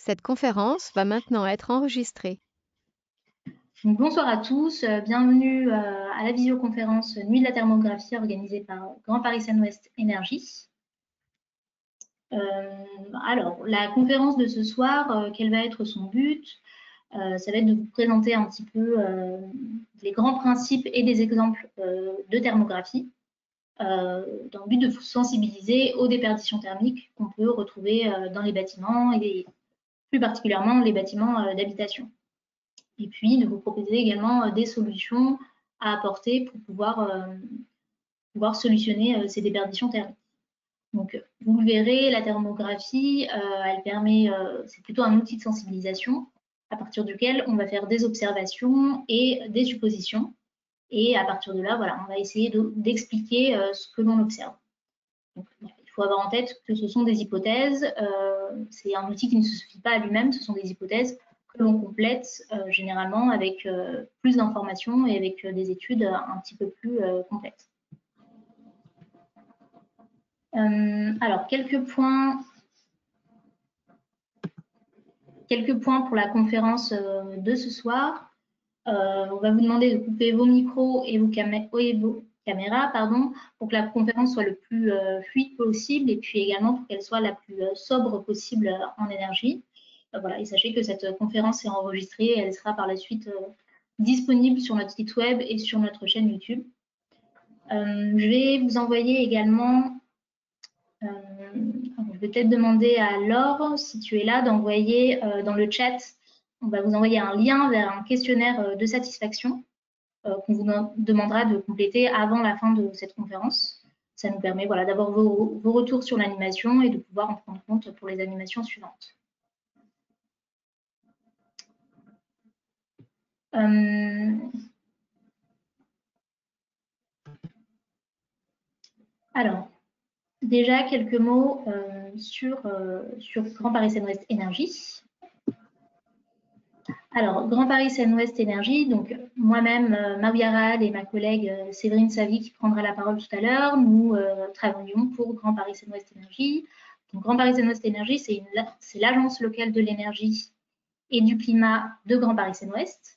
Cette conférence va maintenant être enregistrée. Donc, bonsoir à tous, bienvenue à la visioconférence Nuit de la thermographie organisée par Grand Paris Seine-Ouest Énergie. Alors, la conférence de ce soir, quel va être son but? Ça va être de vous présenter un petit peu les grands principes et des exemples de thermographie dans le but de vous sensibiliser aux déperditions thermiques qu'on peut retrouver dans les bâtiments et plus particulièrement les bâtiments d'habitation. Et puis de vous proposer également des solutions à apporter pour pouvoir solutionner ces déperditions thermiques. Donc, vous le verrez, la thermographie, elle permet, c'est plutôt un outil de sensibilisation à partir duquel on va faire des observations et des suppositions. Et à partir de là, voilà, on va essayer d'expliquer ce que l'on observe. Donc, il faut avoir en tête que ce sont des hypothèses. C'est un outil qui ne se suffit pas à lui-même, ce sont des hypothèses que l'on complète généralement avec plus d'informations et avec des études un petit peu plus complètes. Alors, quelques points pour la conférence de ce soir. On va vous demander de couper vos micros et vos caméras pour que la conférence soit le plus fluide possible et puis également pour qu'elle soit la plus sobre possible en énergie. Voilà, et sachez que cette conférence est enregistrée et elle sera par la suite disponible sur notre site web et sur notre chaîne YouTube. Je vais vous envoyer également, je vais peut-être demander à Laure, si tu es là, d'envoyer dans le chat, on va vous envoyer un lien vers un questionnaire de satisfaction qu'on vous demandera de compléter avant la fin de cette conférence. Ça nous permet voilà, d'avoir vos retours sur l'animation et de pouvoir en prendre compte pour les animations suivantes. Alors, déjà quelques mots sur Grand Paris Seine-Ouest Énergie. Alors, Grand Paris Seine-Ouest Énergie, donc moi-même, Maria Raad et ma collègue Séverine Savy qui prendra la parole tout à l'heure, nous travaillons pour Grand Paris Seine-Ouest Énergie. Donc, Grand Paris Seine-Ouest Énergie, c'est l'agence locale de l'énergie et du climat de Grand Paris Seine-Ouest.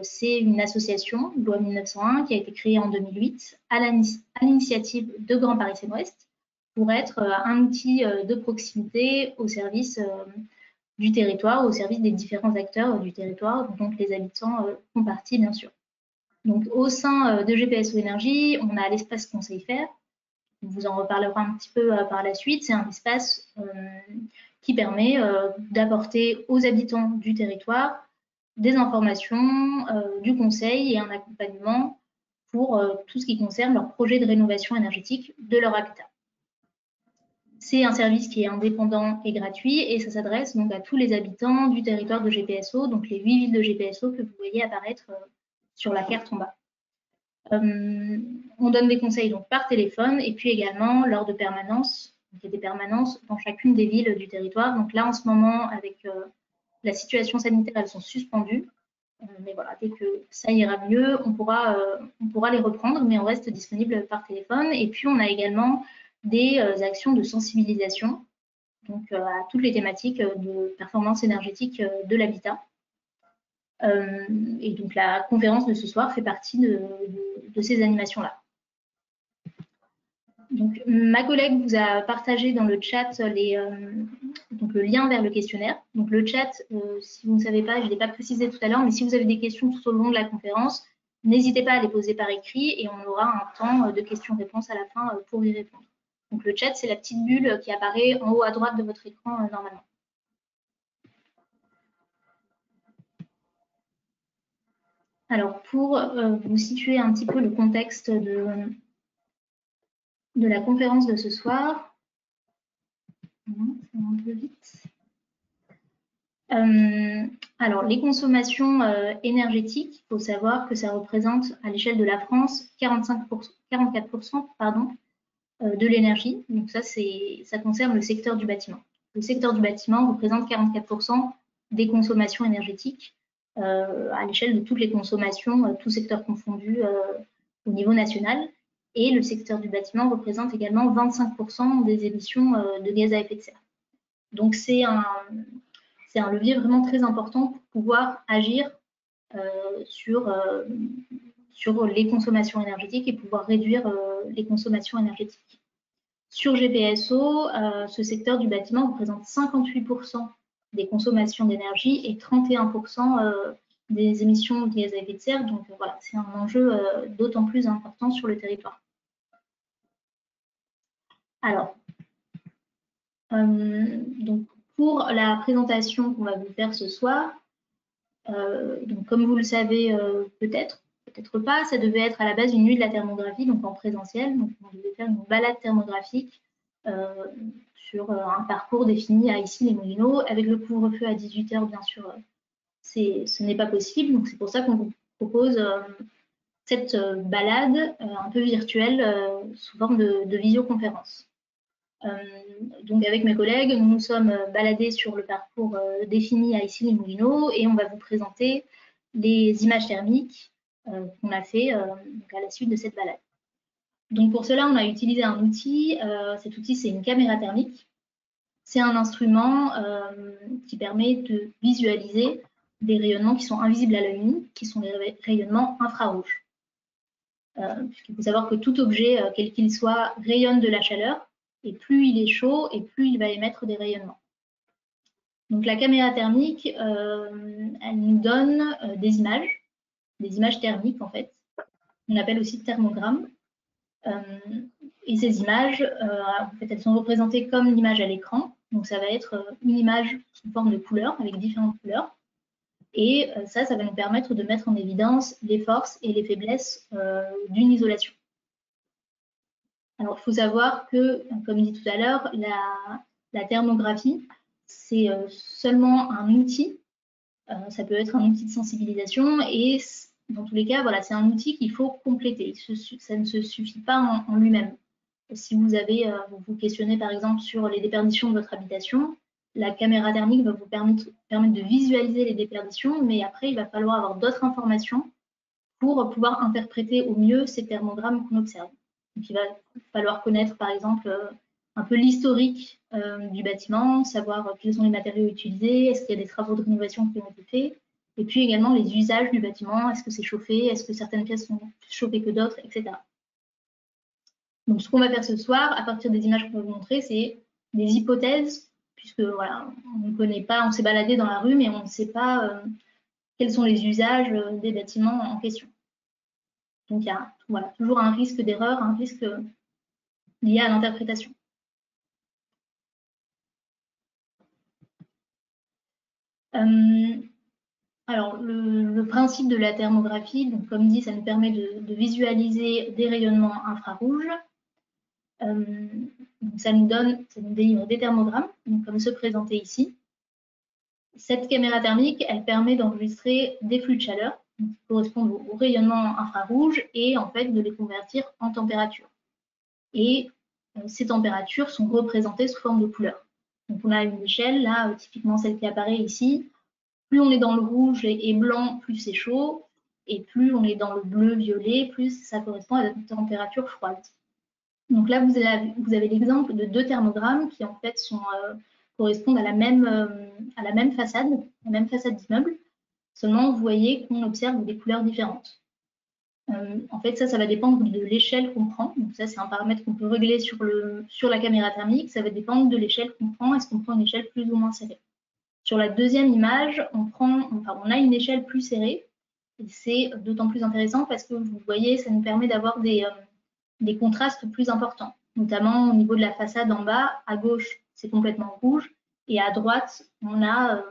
C'est une association, loi 1901, qui a été créée en 2008 à l'initiative de Grand Paris Seine-Ouest pour être un outil de proximité au service du territoire, au service des différents acteurs du territoire, dont les habitants font partie, bien sûr. Donc, au sein de GPSO Énergie, on a l'espace Conseil Faire. On vous en reparlera un petit peu par la suite. C'est un espace qui permet d'apporter aux habitants du territoire des informations, du conseil et un accompagnement pour tout ce qui concerne leur projet de rénovation énergétique de leur habitat. C'est un service qui est indépendant et gratuit et ça s'adresse donc à tous les habitants du territoire de GPSO, donc les 8 villes de GPSO que vous voyez apparaître sur la carte en bas. On donne des conseils donc par téléphone et puis également lors de permanences. Il y a des permanences dans chacune des villes du territoire. Donc là, en ce moment, avec la situation sanitaire, elles sont suspendues. Mais voilà, dès que ça ira mieux, on pourra les reprendre, mais on reste disponible par téléphone. Et puis, on a également des actions de sensibilisation donc, à toutes les thématiques de performance énergétique de l'habitat. Et donc, la conférence de ce soir fait partie de ces animations-là. Donc, ma collègue vous a partagé dans le chat donc le lien vers le questionnaire. Donc, le chat, si vous ne savez pas, je ne l'ai pas précisé tout à l'heure, mais si vous avez des questions tout au long de la conférence, n'hésitez pas à les poser par écrit et on aura un temps de questions-réponses à la fin pour y répondre. Donc, le chat, c'est la petite bulle qui apparaît en haut à droite de votre écran normalement. Alors, pour vous situer un petit peu le contexte de la conférence de ce soir, un peu vite. Alors, les consommations énergétiques, il faut savoir que ça représente à l'échelle de la France 44% de l'énergie. Donc ça concerne le secteur du bâtiment. Le secteur du bâtiment représente 44% des consommations énergétiques à l'échelle de toutes les consommations, tous secteurs confondus au niveau national. Et le secteur du bâtiment représente également 25% des émissions de gaz à effet de serre. Donc c'est c'est un levier vraiment très important pour pouvoir agir sur les consommations énergétiques et pouvoir réduire les consommations énergétiques. Sur GPSO, ce secteur du bâtiment représente 58% des consommations d'énergie et 31% des émissions de gaz à effet de serre. Donc voilà, c'est un enjeu d'autant plus important sur le territoire. Alors, donc pour la présentation qu'on va vous faire ce soir, donc comme vous le savez peut-être pas, ça devait être à la base une nuit de la thermographie, donc en présentiel. Donc on devait faire une balade thermographique sur un parcours défini à Issy-les-Moulineaux, avec le couvre-feu à 18 h, bien sûr, ce n'est pas possible. Donc c'est pour ça qu'on vous propose cette balade un peu virtuelle sous forme de visioconférence. Donc avec mes collègues, nous nous sommes baladés sur le parcours défini à Issy-les-Moulineaux et on va vous présenter les images thermiques qu'on a fait à la suite de cette balade. Donc pour cela, on a utilisé un outil. Cet outil, c'est une caméra thermique. C'est un instrument qui permet de visualiser des rayonnements qui sont invisibles à l'œil nu, qui sont des rayonnements infrarouges. Il faut savoir que tout objet, quel qu'il soit, rayonne de la chaleur, et plus il est chaud, et plus il va émettre des rayonnements. Donc la caméra thermique, elle nous donne des images thermiques en fait. On appelle aussi thermogrammes. Et ces images, en fait, elles sont représentées comme l'image à l'écran. Donc ça va être une image sous forme de couleurs, avec différentes couleurs. Et ça va nous permettre de mettre en évidence les forces et les faiblesses d'une isolation. Alors, il faut savoir que, comme dit tout à l'heure, la thermographie, c'est seulement un outil. Ça peut être un outil de sensibilisation et dans tous les cas, voilà, c'est un outil qu'il faut compléter. Ça ne se suffit pas en lui-même. Si vous vous questionnez par exemple sur les déperditions de votre habitation, la caméra thermique va vous permettre de visualiser les déperditions, mais après, il va falloir avoir d'autres informations pour pouvoir interpréter au mieux ces thermogrammes qu'on observe. Donc, il va falloir connaître, par exemple, un peu l'historique du bâtiment, savoir quels sont les matériaux utilisés, est-ce qu'il y a des travaux de rénovation qui ont été faits, et puis également les usages du bâtiment, est-ce que c'est chauffé, est-ce que certaines pièces sont plus chauffées que d'autres, etc. Donc, ce qu'on va faire ce soir, à partir des images qu'on va vous montrer, c'est des hypothèses, puisque voilà, on ne connaît pas, on s'est baladé dans la rue, mais on ne sait pas quels sont les usages des bâtiments en question. Donc, il y a toujours un risque d'erreur, un risque lié à l'interprétation. Alors, le principe de la thermographie, donc, comme dit, ça nous permet de visualiser des rayonnements infrarouges. Donc ça nous délivre des thermogrammes, donc comme ceux présentés ici. Cette caméra thermique, elle permet d'enregistrer des flux de chaleur qui correspondent au rayonnement infrarouge et en fait de les convertir en température. Et ces températures sont représentées sous forme de couleurs. Donc on a une échelle, là, typiquement celle qui apparaît ici. Plus on est dans le rouge et blanc, plus c'est chaud. Et plus on est dans le bleu-violet, plus ça correspond à la température froide. Donc là, vous avez l'exemple de deux thermogrammes qui en fait correspondent à la même façade, d'immeuble. Seulement, vous voyez qu'on observe des couleurs différentes. En fait, ça va dépendre de l'échelle qu'on prend. Donc ça, c'est un paramètre qu'on peut régler sur la caméra thermique. Ça va dépendre de l'échelle qu'on prend. Est-ce qu'on prend une échelle plus ou moins serrée? Sur la deuxième image, on a une échelle plus serrée. Et c'est d'autant plus intéressant parce que vous voyez, ça nous permet d'avoir des contrastes plus importants, notamment au niveau de la façade en bas. À gauche, c'est complètement rouge, et à droite, on a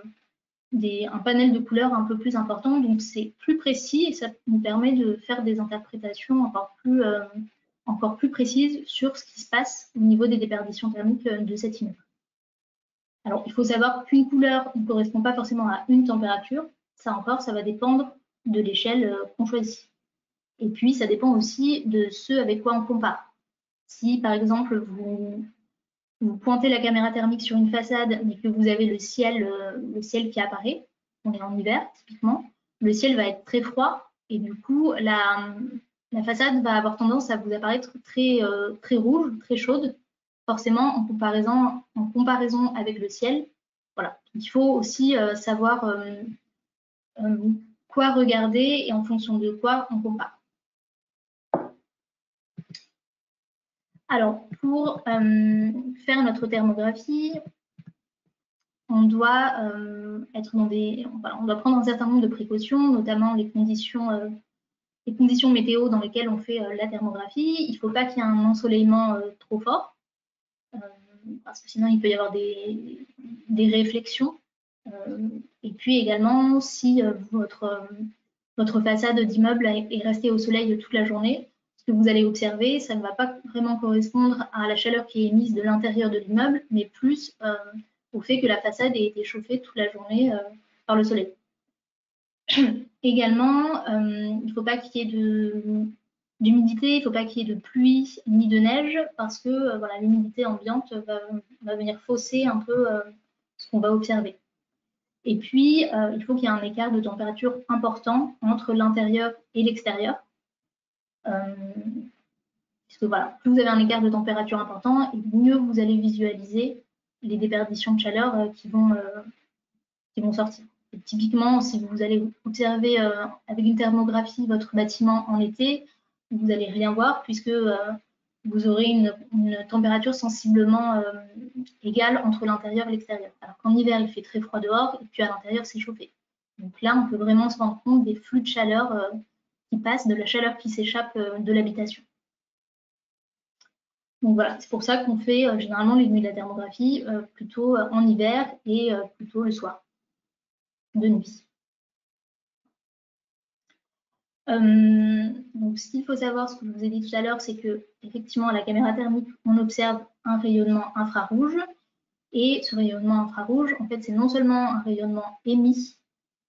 un panel de couleurs un peu plus important, donc c'est plus précis et ça nous permet de faire des interprétations encore plus précises sur ce qui se passe au niveau des déperditions thermiques de cet immeuble. Alors, il faut savoir qu'une couleur ne correspond pas forcément à une température. Ça encore, ça va dépendre de l'échelle qu'on choisit. Et puis, ça dépend aussi de ce avec quoi on compare. Si, par exemple, vous pointez la caméra thermique sur une façade, mais que vous avez le ciel qui apparaît, on est en hiver typiquement, le ciel va être très froid et du coup, la façade va avoir tendance à vous apparaître très rouge, très chaude, forcément en comparaison avec le ciel. voilà. Il faut aussi savoir quoi regarder et en fonction de quoi on compare. Alors, pour faire notre thermographie, on doit on doit prendre un certain nombre de précautions, notamment les conditions météo dans lesquelles on fait la thermographie. Il ne faut pas qu'il y ait un ensoleillement trop fort, parce que sinon il peut y avoir des réflexions. Et puis également, si votre façade d'immeuble est restée au soleil toute la journée, ce que vous allez observer, ça ne va pas vraiment correspondre à la chaleur qui est émise de l'intérieur de l'immeuble, mais plus au fait que la façade ait été chauffée toute la journée par le soleil. Également, il ne faut pas qu'il y ait d'humidité, il ne faut pas qu'il y ait de pluie ni de neige, parce que voilà, l'humidité ambiante va venir fausser un peu ce qu'on va observer. Et puis, il faut qu'il y ait un écart de température important entre l'intérieur et l'extérieur. Puisque voilà, plus vous avez un écart de température important, et mieux vous allez visualiser les déperditions de chaleur qui vont sortir. Et typiquement, si vous allez observer avec une thermographie votre bâtiment en été, vous n'allez rien voir puisque vous aurez une température sensiblement égale entre l'intérieur et l'extérieur. Alors qu'en hiver, il fait très froid dehors et puis à l'intérieur, c'est chauffé. Donc là, on peut vraiment se rendre compte des flux de chaleur qui passent, de la chaleur qui s'échappe de l'habitation. Donc voilà, c'est pour ça qu'on fait généralement les nuits de la thermographie plutôt en hiver et plutôt le soir, de nuit. Donc, ce qu'il faut savoir, ce que je vous ai dit tout à l'heure, c'est que effectivement, à la caméra thermique, on observe un rayonnement infrarouge. Et ce rayonnement infrarouge, en fait, c'est non seulement un rayonnement émis,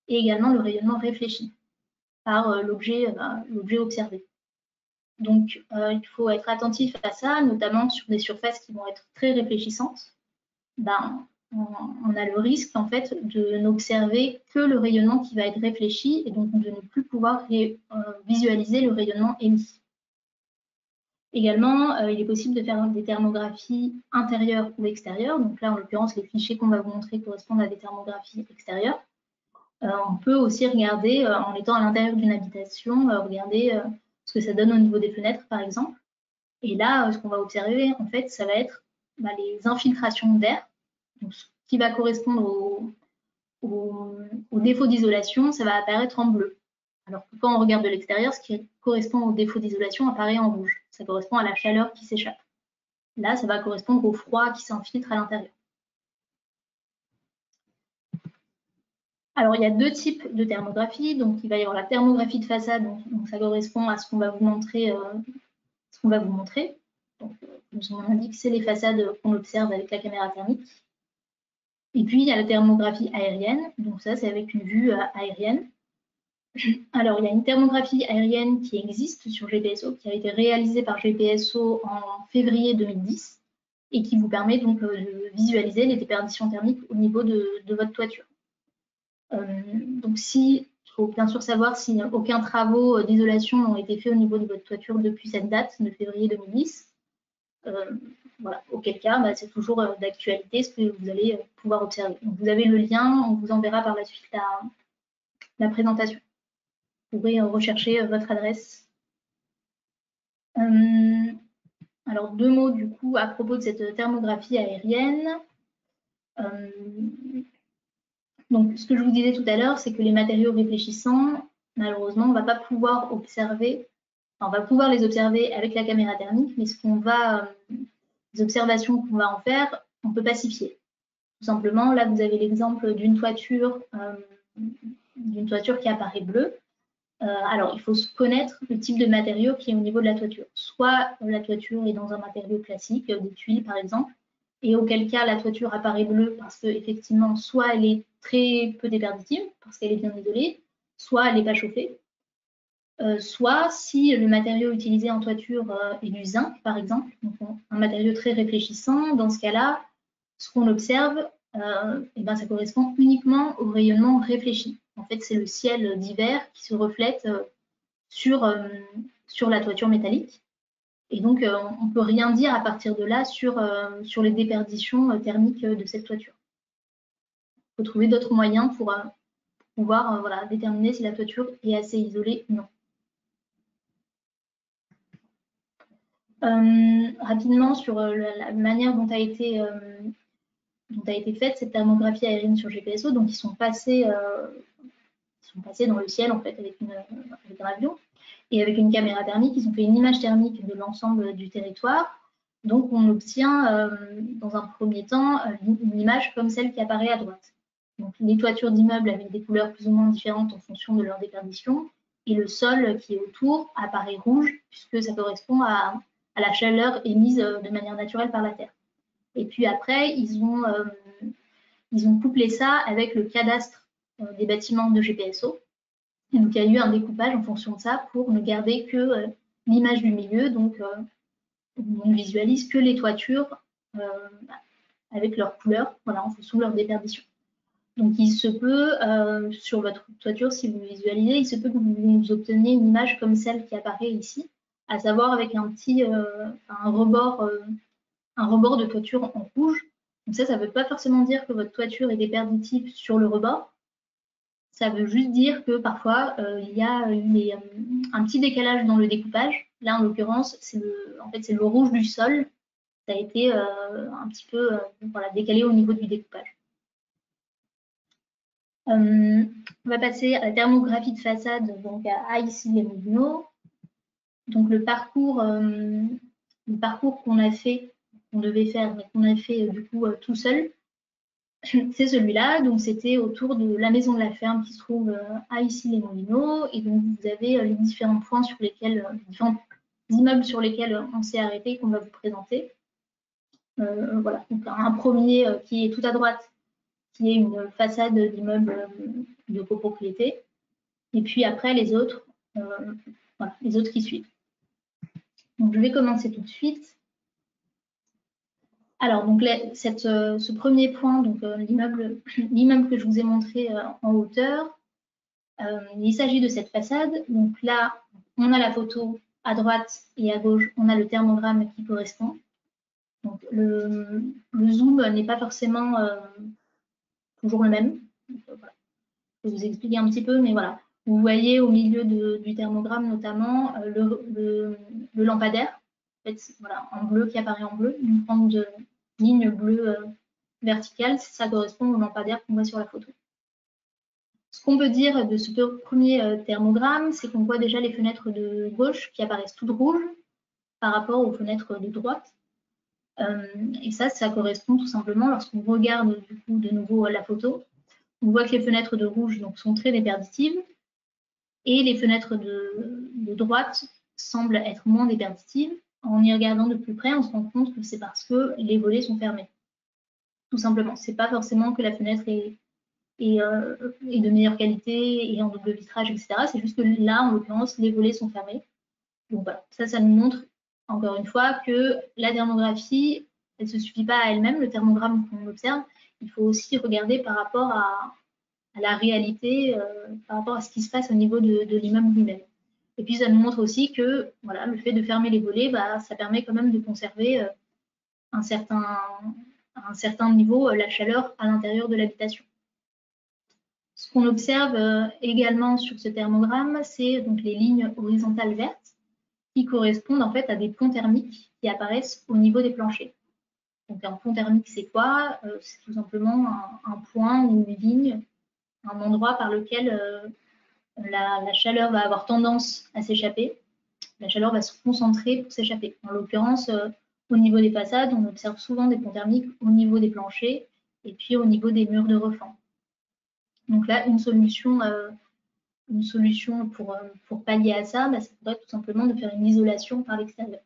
et également le rayonnement réfléchi par l'objet observé. Donc, il faut être attentif à ça, notamment sur des surfaces qui vont être très réfléchissantes. On a le risque en fait de n'observer que le rayonnement qui va être réfléchi et donc de ne plus pouvoir visualiser le rayonnement émis. Également, il est possible de faire des thermographies intérieures ou extérieures. Donc là, en l'occurrence, les fichiers qu'on va vous montrer correspondent à des thermographies extérieures. On peut aussi regarder, en étant à l'intérieur d'une habitation, regarder ce que ça donne au niveau des fenêtres, par exemple. Et là, ce qu'on va observer, en fait, ça va être les infiltrations d'air. Donc, ce qui va correspondre au défaut d'isolation, ça va apparaître en bleu. Alors que quand on regarde de l'extérieur, ce qui correspond au défaut d'isolation apparaît en rouge. Ça correspond à la chaleur qui s'échappe. Là, ça va correspondre au froid qui s'infiltre à l'intérieur. Alors, il y a deux types de thermographie. Donc, il va y avoir la thermographie de façade. Donc ça correspond à ce qu'on va vous montrer. Donc, comme son nom l'indique, c'est les façades qu'on observe avec la caméra thermique. Et puis, il y a la thermographie aérienne. Donc ça, c'est avec une vue aérienne. Alors, il y a une thermographie aérienne qui existe sur GPSO, qui a été réalisée par GPSO en février 2010 et qui vous permet donc de visualiser les déperditions thermiques au niveau de votre toiture. Donc, il faut bien sûr savoir si aucun travaux d'isolation n'ont été faits au niveau de votre toiture depuis cette date de février 2010. Voilà, auquel cas, c'est toujours d'actualité ce que vous allez pouvoir observer. Donc, vous avez le lien, on vous enverra par la suite la présentation. Vous pourrez rechercher votre adresse. Alors, deux mots du coup à propos de cette thermographie aérienne. Donc, ce que je vous disais tout à l'heure, c'est que les matériaux réfléchissants, malheureusement, on ne va pas pouvoir observer, enfin, on va pouvoir les observer avec la caméra thermique, mais les observations qu'on va en faire, on peut pacifier. Tout simplement, là, vous avez l'exemple d'une toiture qui apparaît bleue. Alors, il faut connaître le type de matériau qui est au niveau de la toiture. Soit la toiture est dans un matériau classique, des tuiles par exemple, et auquel cas la toiture apparaît bleue parce qu'effectivement, soit elle est très peu déperditive, parce qu'elle est bien isolée, soit elle n'est pas chauffée. Soit si le matériau utilisé en toiture est du zinc, par exemple, donc un matériau très réfléchissant, dans ce cas-là, ce qu'on observe, ça correspond uniquement au rayonnement réfléchi. En fait, c'est le ciel d'hiver qui se reflète sur la toiture métallique. Et donc, on ne peut rien dire à partir de là sur les déperditions thermiques de cette toiture. faut trouver d'autres moyens pour pouvoir voilà, déterminer si la toiture est assez isolée ou non. Rapidement sur la manière dont a été faite cette thermographie aérienne sur GPSO, donc ils sont passés dans le ciel en fait avec un avion et avec une caméra thermique, ils ont fait une image thermique de l'ensemble du territoire. Donc on obtient dans un premier temps une image comme celle qui apparaît à droite. Donc les toitures d'immeubles avec des couleurs plus ou moins différentes en fonction de leur déperdition et le sol qui est autour apparaît rouge puisque ça correspond à la chaleur émise de manière naturelle par la Terre. Et puis après, ils ont couplé ça avec le cadastre des bâtiments de GPSO. Et donc, il y a eu un découpage en fonction de ça pour ne garder que l'image du milieu. Donc, on ne visualise que les toitures avec leurs couleurs, voilà, en fonction de leur déperdition. Donc, il se peut, sur votre toiture, si vous visualisez, il se peut que vous obteniez une image comme celle qui apparaît ici, à savoir avec un rebord de toiture en rouge. Donc ça ne veut pas forcément dire que votre toiture est déperditive sur le rebord. Ça veut juste dire que parfois, il y a un petit décalage dans le découpage. Là, en l'occurrence, c'est le rouge du sol. Ça a été un petit peu voilà, décalé au niveau du découpage. On va passer à la thermographie de façade, donc à ici les Moulineaux. Donc le parcours qu'on a fait, qu'on devait faire, mais qu'on a fait du coup tout seul, c'est celui-là. Donc c'était autour de la maison de la ferme qui se trouve à Issy-les-Moulineaux. Et donc vous avez les différents points sur lesquels, différents immeubles sur lesquels on s'est arrêté qu'on va vous présenter. Voilà, donc un premier qui est tout à droite, qui est une façade d'immeuble de copropriété. Et puis après les autres, voilà, les autres qui suivent. Donc je vais commencer tout de suite. Alors, donc ce premier point, donc l'immeuble que je vous ai montré en hauteur, il s'agit de cette façade. Donc là, on a la photo à droite et à gauche, on a le thermogramme qui correspond. Donc le zoom n'est pas forcément toujours le même. Donc, voilà. Je vais vous expliquer un petit peu, mais voilà. Vous voyez au milieu du thermogramme notamment le lampadaire, en fait, voilà, en bleu qui apparaît en bleu, une grande ligne bleue verticale, ça correspond au lampadaire qu'on voit sur la photo. Ce qu'on peut dire de ce premier thermogramme, c'est qu'on voit déjà les fenêtres de gauche qui apparaissent toutes rouges par rapport aux fenêtres de droite. Et ça correspond tout simplement, lorsqu'on regarde du coup de nouveau la photo, on voit que les fenêtres de rouge donc, sont très déperditives et les fenêtres de droite semblent être moins déperditives. En y regardant de plus près, on se rend compte que c'est parce que les volets sont fermés. Tout simplement. C'est pas forcément que la fenêtre est de meilleure qualité et en double vitrage, etc. C'est juste que là, en l'occurrence, les volets sont fermés. Donc voilà, ça nous montre encore une fois que la thermographie, elle ne se suffit pas à elle-même, le thermogramme qu'on observe, il faut aussi regarder par rapport à la réalité, par rapport à ce qui se passe au niveau de l'immeuble lui-même. Et puis ça nous montre aussi que voilà, le fait de fermer les volets, ça permet quand même de conserver un certain niveau la chaleur à l'intérieur de l'habitation. Ce qu'on observe également sur ce thermogramme, c'est donc les lignes horizontales vertes qui correspondent en fait à des ponts thermiques qui apparaissent au niveau des planchers. Donc un pont thermique, c'est quoi? C'est tout simplement un point ou une ligne, un endroit par lequel la chaleur va avoir tendance à s'échapper. La chaleur va se concentrer pour s'échapper. En l'occurrence, au niveau des façades, on observe souvent des ponts thermiques au niveau des planchers et puis au niveau des murs de refend. Donc là, une solution pour pallier à ça, ça pourrait être tout simplement de faire une isolation par l'extérieur.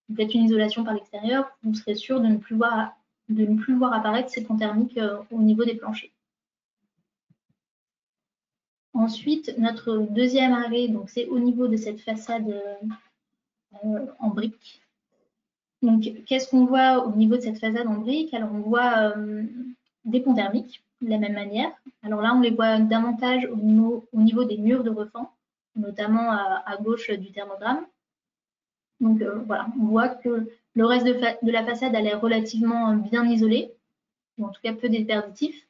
Vous faites une isolation par l'extérieur, vous serez sûr de ne plus voir apparaître ces ponts thermiques au niveau des planchers. Ensuite, notre deuxième arrêt, donc c'est au niveau de cette façade en briques. Donc, qu'est-ce qu'on voit au niveau de cette façade en briques? Alors, on voit des ponts thermiques de la même manière. Alors là, on les voit davantage au niveau des murs de refend, notamment à gauche du thermogramme. Donc voilà, on voit que le reste de la façade a l'air relativement bien isolé, ou en tout cas peu déperditif.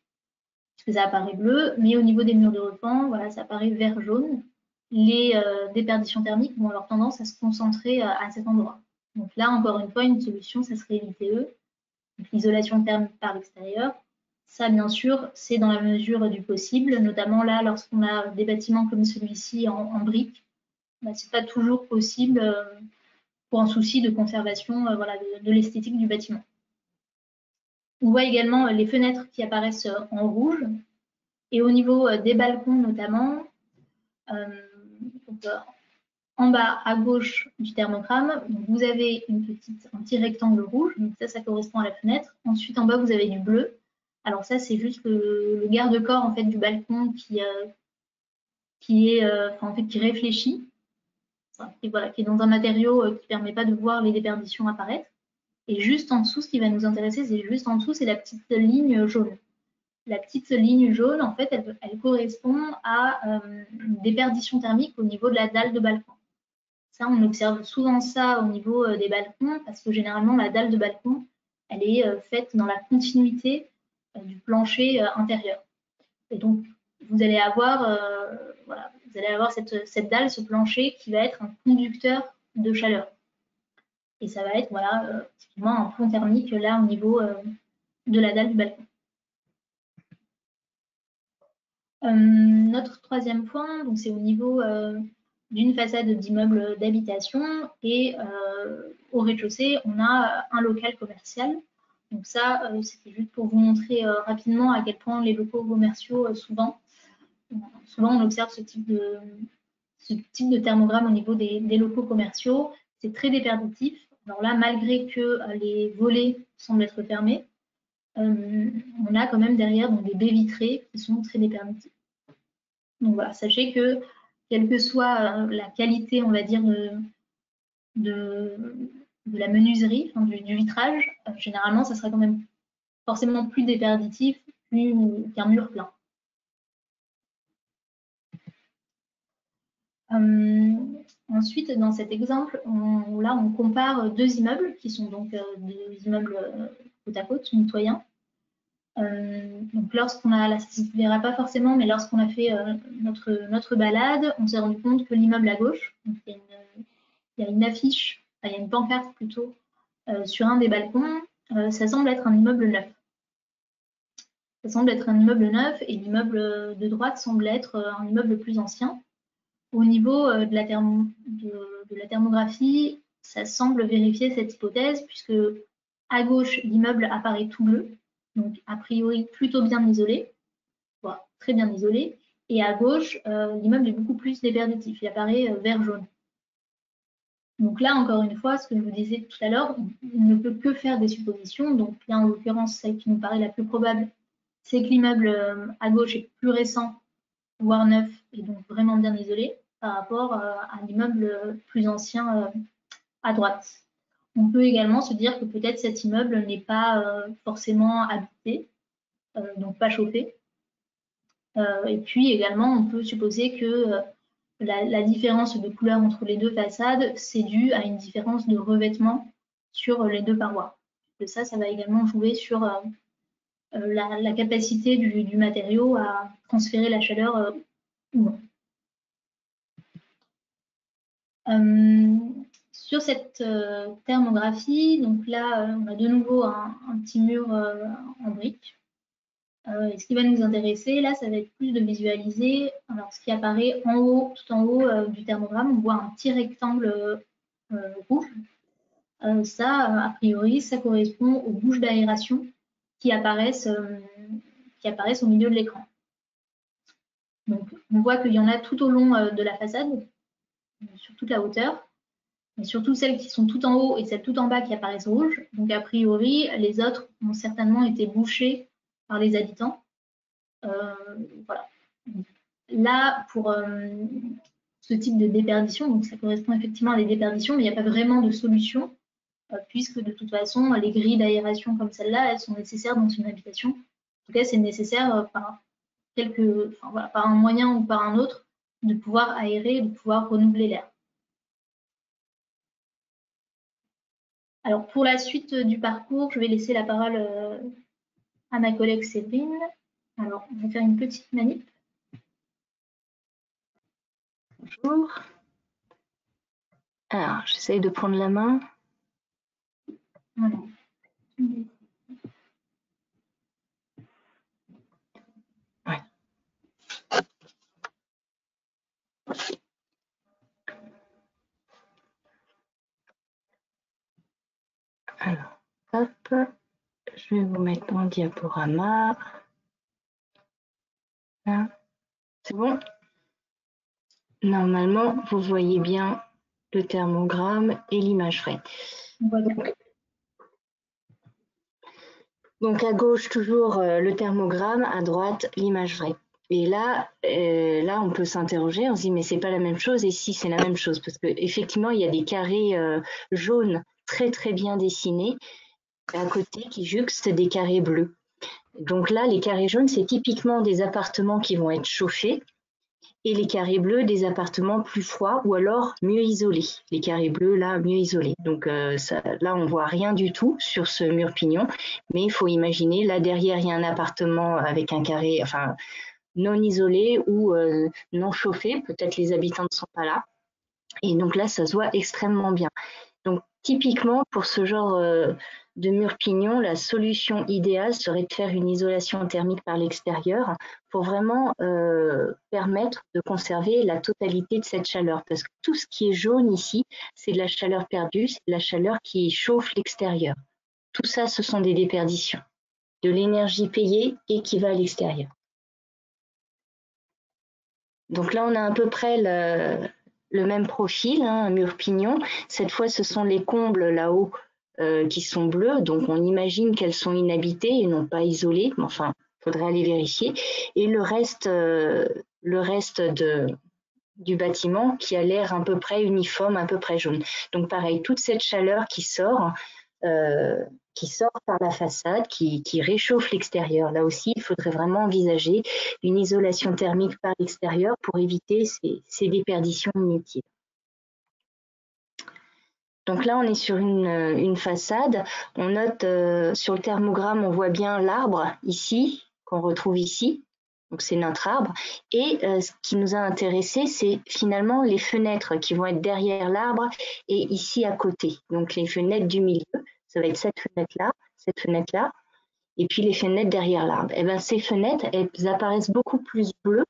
puisque ça apparaît bleu, mais au niveau des murs de repan, voilà, ça apparaît vert-jaune. Les déperditions thermiques vont avoir tendance à se concentrer à cet endroit. Donc là, encore une fois, une solution, ça serait l'ITE, l'isolation thermique par l'extérieur. Ça, bien sûr, c'est dans la mesure du possible, notamment là, lorsqu'on a des bâtiments comme celui-ci en briques, bah, ce n'est pas toujours possible pour un souci de conservation voilà, de l'esthétique du bâtiment. On voit également les fenêtres qui apparaissent en rouge, et au niveau des balcons notamment, donc, en bas à gauche du thermogramme, vous avez un petit rectangle rouge, donc ça correspond à la fenêtre. Ensuite, en bas, vous avez du bleu. Alors ça, c'est juste le garde-corps en fait du balcon qui réfléchit, qui est dans un matériau qui ne permet pas de voir les déperditions apparaître. Et juste en dessous, ce qui va nous intéresser, c'est la petite ligne jaune. La petite ligne jaune, en fait, elle correspond à une déperdition thermique au niveau de la dalle de balcon. Ça, on observe souvent ça au niveau des balcons, parce que généralement, la dalle de balcon, elle est faite dans la continuité du plancher intérieur. Et donc, vous allez avoir, cette dalle, ce plancher, qui va être un conducteur de chaleur. Et ça va être, typiquement un pont thermique, là, au niveau de la dalle du balcon. Notre troisième point, donc c'est au niveau d'une façade d'immeuble d'habitation, et au rez-de-chaussée, on a un local commercial. Donc ça, c'était juste pour vous montrer rapidement à quel point les locaux commerciaux, souvent on observe ce type de thermogramme au niveau des locaux commerciaux. C'est très déperditif. Alors là, malgré que les volets semblent être fermés, on a quand même derrière donc, des baies vitrées qui sont très déperditifs. Donc voilà, sachez que quelle que soit la qualité, on va dire, de la menuiserie, enfin, du vitrage, généralement, ça sera quand même forcément plus déperditif qu'un mur plein. Ensuite, dans cet exemple, on compare deux immeubles qui sont donc deux immeubles côte à côte, mitoyens. Donc lorsqu'on a, là ça ne se verra pas forcément, mais lorsqu'on a fait notre balade, on s'est rendu compte que l'immeuble à gauche, donc il y a une affiche, enfin, il y a une pancarte plutôt, sur un des balcons, ça semble être un immeuble neuf. Ça semble être un immeuble neuf, et l'immeuble de droite semble être un immeuble plus ancien. Au niveau de la thermographie, ça semble vérifier cette hypothèse, puisque à gauche, l'immeuble apparaît tout bleu, donc a priori plutôt bien isolé, voire très bien isolé, et à gauche, l'immeuble est beaucoup plus déperditif, il apparaît vert-jaune. Donc là, encore une fois, ce que je vous disais tout à l'heure, on ne peut que faire des suppositions. Donc là, en l'occurrence, celle qui nous paraît la plus probable, c'est que l'immeuble à gauche est plus récent, voire neuf, et donc vraiment bien isolé, par rapport à l'immeuble plus ancien à droite. On peut également se dire que peut-être cet immeuble n'est pas forcément habité, donc pas chauffé. Et puis également, on peut supposer que la différence de couleur entre les deux façades, c'est dû à une différence de revêtement sur les deux parois. Et ça va également jouer sur la capacité du matériau à transférer la chaleur ou non. Sur cette thermographie, donc là, on a de nouveau un petit mur en briques. Et ce qui va nous intéresser, là, ça va être plus de visualiser. Alors, ce qui apparaît en haut, tout en haut du thermogramme, on voit un petit rectangle rouge. Ça, a priori, ça correspond aux bouches d'aération qui apparaissent au milieu de l'écran. Donc, on voit qu'il y en a tout au long de la façade, sur toute la hauteur, mais surtout celles qui sont tout en haut et celles tout en bas qui apparaissent rouges. Donc, a priori, les autres ont certainement été bouchées par les habitants. Voilà. Là, pour ce type de déperdition, donc ça correspond effectivement à des déperditions, mais il n'y a pas vraiment de solution, puisque de toute façon, les grilles d'aération comme celle-là, elles sont nécessaires dans une habitation. En tout cas, c'est nécessaire par un moyen ou par un autre de pouvoir aérer, de pouvoir renouveler l'air. Alors, pour la suite du parcours, je vais laisser la parole à ma collègue Séverine. Alors, on va faire une petite manip. Bonjour. Alors, j'essaye de prendre la main. Voilà. Ouais. Alors, hop, je vais vous mettre en diaporama. Là, c'est bon? Normalement, vous voyez bien le thermogramme et l'image vraie. Donc à gauche, toujours le thermogramme, à droite, l'image vraie. Et là, on peut s'interroger, on se dit mais c'est pas la même chose, et si c'est la même chose, parce qu'effectivement, il y a des carrés jaunes très très bien dessinés, à côté qui jouxtent des carrés bleus. Donc là, les carrés jaunes, c'est typiquement des appartements qui vont être chauffés, et les carrés bleus, des appartements plus froids ou alors mieux isolés. Les carrés bleus, là, mieux isolés. Donc là, on voit rien du tout sur ce mur pignon, mais il faut imaginer, là derrière, il y a un appartement avec un carré, enfin, non isolé ou non chauffé. Peut-être les habitants ne sont pas là. Et donc là, ça se voit extrêmement bien. Donc typiquement, pour ce genre de mur pignon, la solution idéale serait de faire une isolation thermique par l'extérieur pour vraiment permettre de conserver la totalité de cette chaleur. Parce que tout ce qui est jaune ici, c'est de la chaleur perdue, c'est de la chaleur qui chauffe l'extérieur. Tout ça, ce sont des déperditions, de l'énergie payée et qui va à l'extérieur. Donc là, on a à peu près le même profil, hein, un mur pignon. Cette fois, ce sont les combles là-haut qui sont bleus, donc on imagine qu'elles sont inhabitées et non pas isolées. Mais enfin, il faudrait aller vérifier. Et le reste du bâtiment qui a l'air à peu près uniforme, à peu près jaune. Donc pareil, toute cette chaleur qui sort par la façade, qui réchauffe l'extérieur. Là aussi, il faudrait vraiment envisager une isolation thermique par l'extérieur pour éviter ces déperditions inutiles. Donc là, on est sur une façade. On note sur le thermogramme, on voit bien l'arbre ici, qu'on retrouve ici. Donc c'est notre arbre. Et ce qui nous a intéressé, c'est finalement les fenêtres qui vont être derrière l'arbre et ici à côté. Donc les fenêtres du milieu, ça va être cette fenêtre-là, et puis les fenêtres derrière l'arbre. Et bien ces fenêtres, elles apparaissent beaucoup plus bleues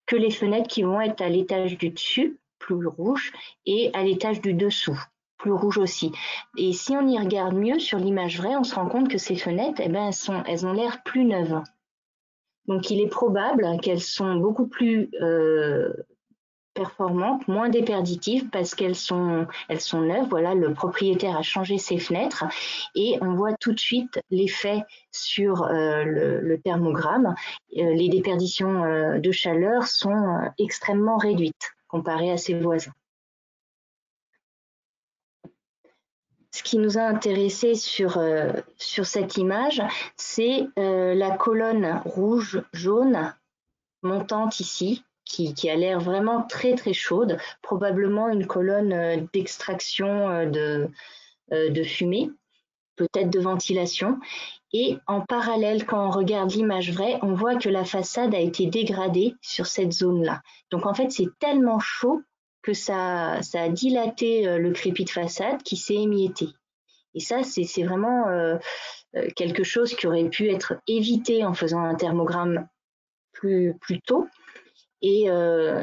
que les fenêtres qui vont être à l'étage du dessus, plus rouges, et à l'étage du dessous, plus rouges aussi. Et si on y regarde mieux sur l'image vraie, on se rend compte que ces fenêtres, eh ben, elles ont l'air plus neuves. Donc il est probable qu'elles sont beaucoup plus performantes, moins déperditives parce qu'elles sont neuves. Voilà, le propriétaire a changé ses fenêtres et on voit tout de suite l'effet sur le thermogramme. Les déperditions de chaleur sont extrêmement réduites comparées à ses voisins. Ce qui nous a intéressé sur cette image, c'est la colonne rouge-jaune montante ici, qui a l'air vraiment très très chaude, probablement une colonne d'extraction de fumée, peut-être de ventilation. Et en parallèle, quand on regarde l'image vraie, on voit que la façade a été dégradée sur cette zone-là. Donc en fait, c'est tellement chaud que ça a dilaté le crépi de façade qui s'est émietté. Et ça, c'est vraiment quelque chose qui aurait pu être évité en faisant un thermogramme plus tôt. Et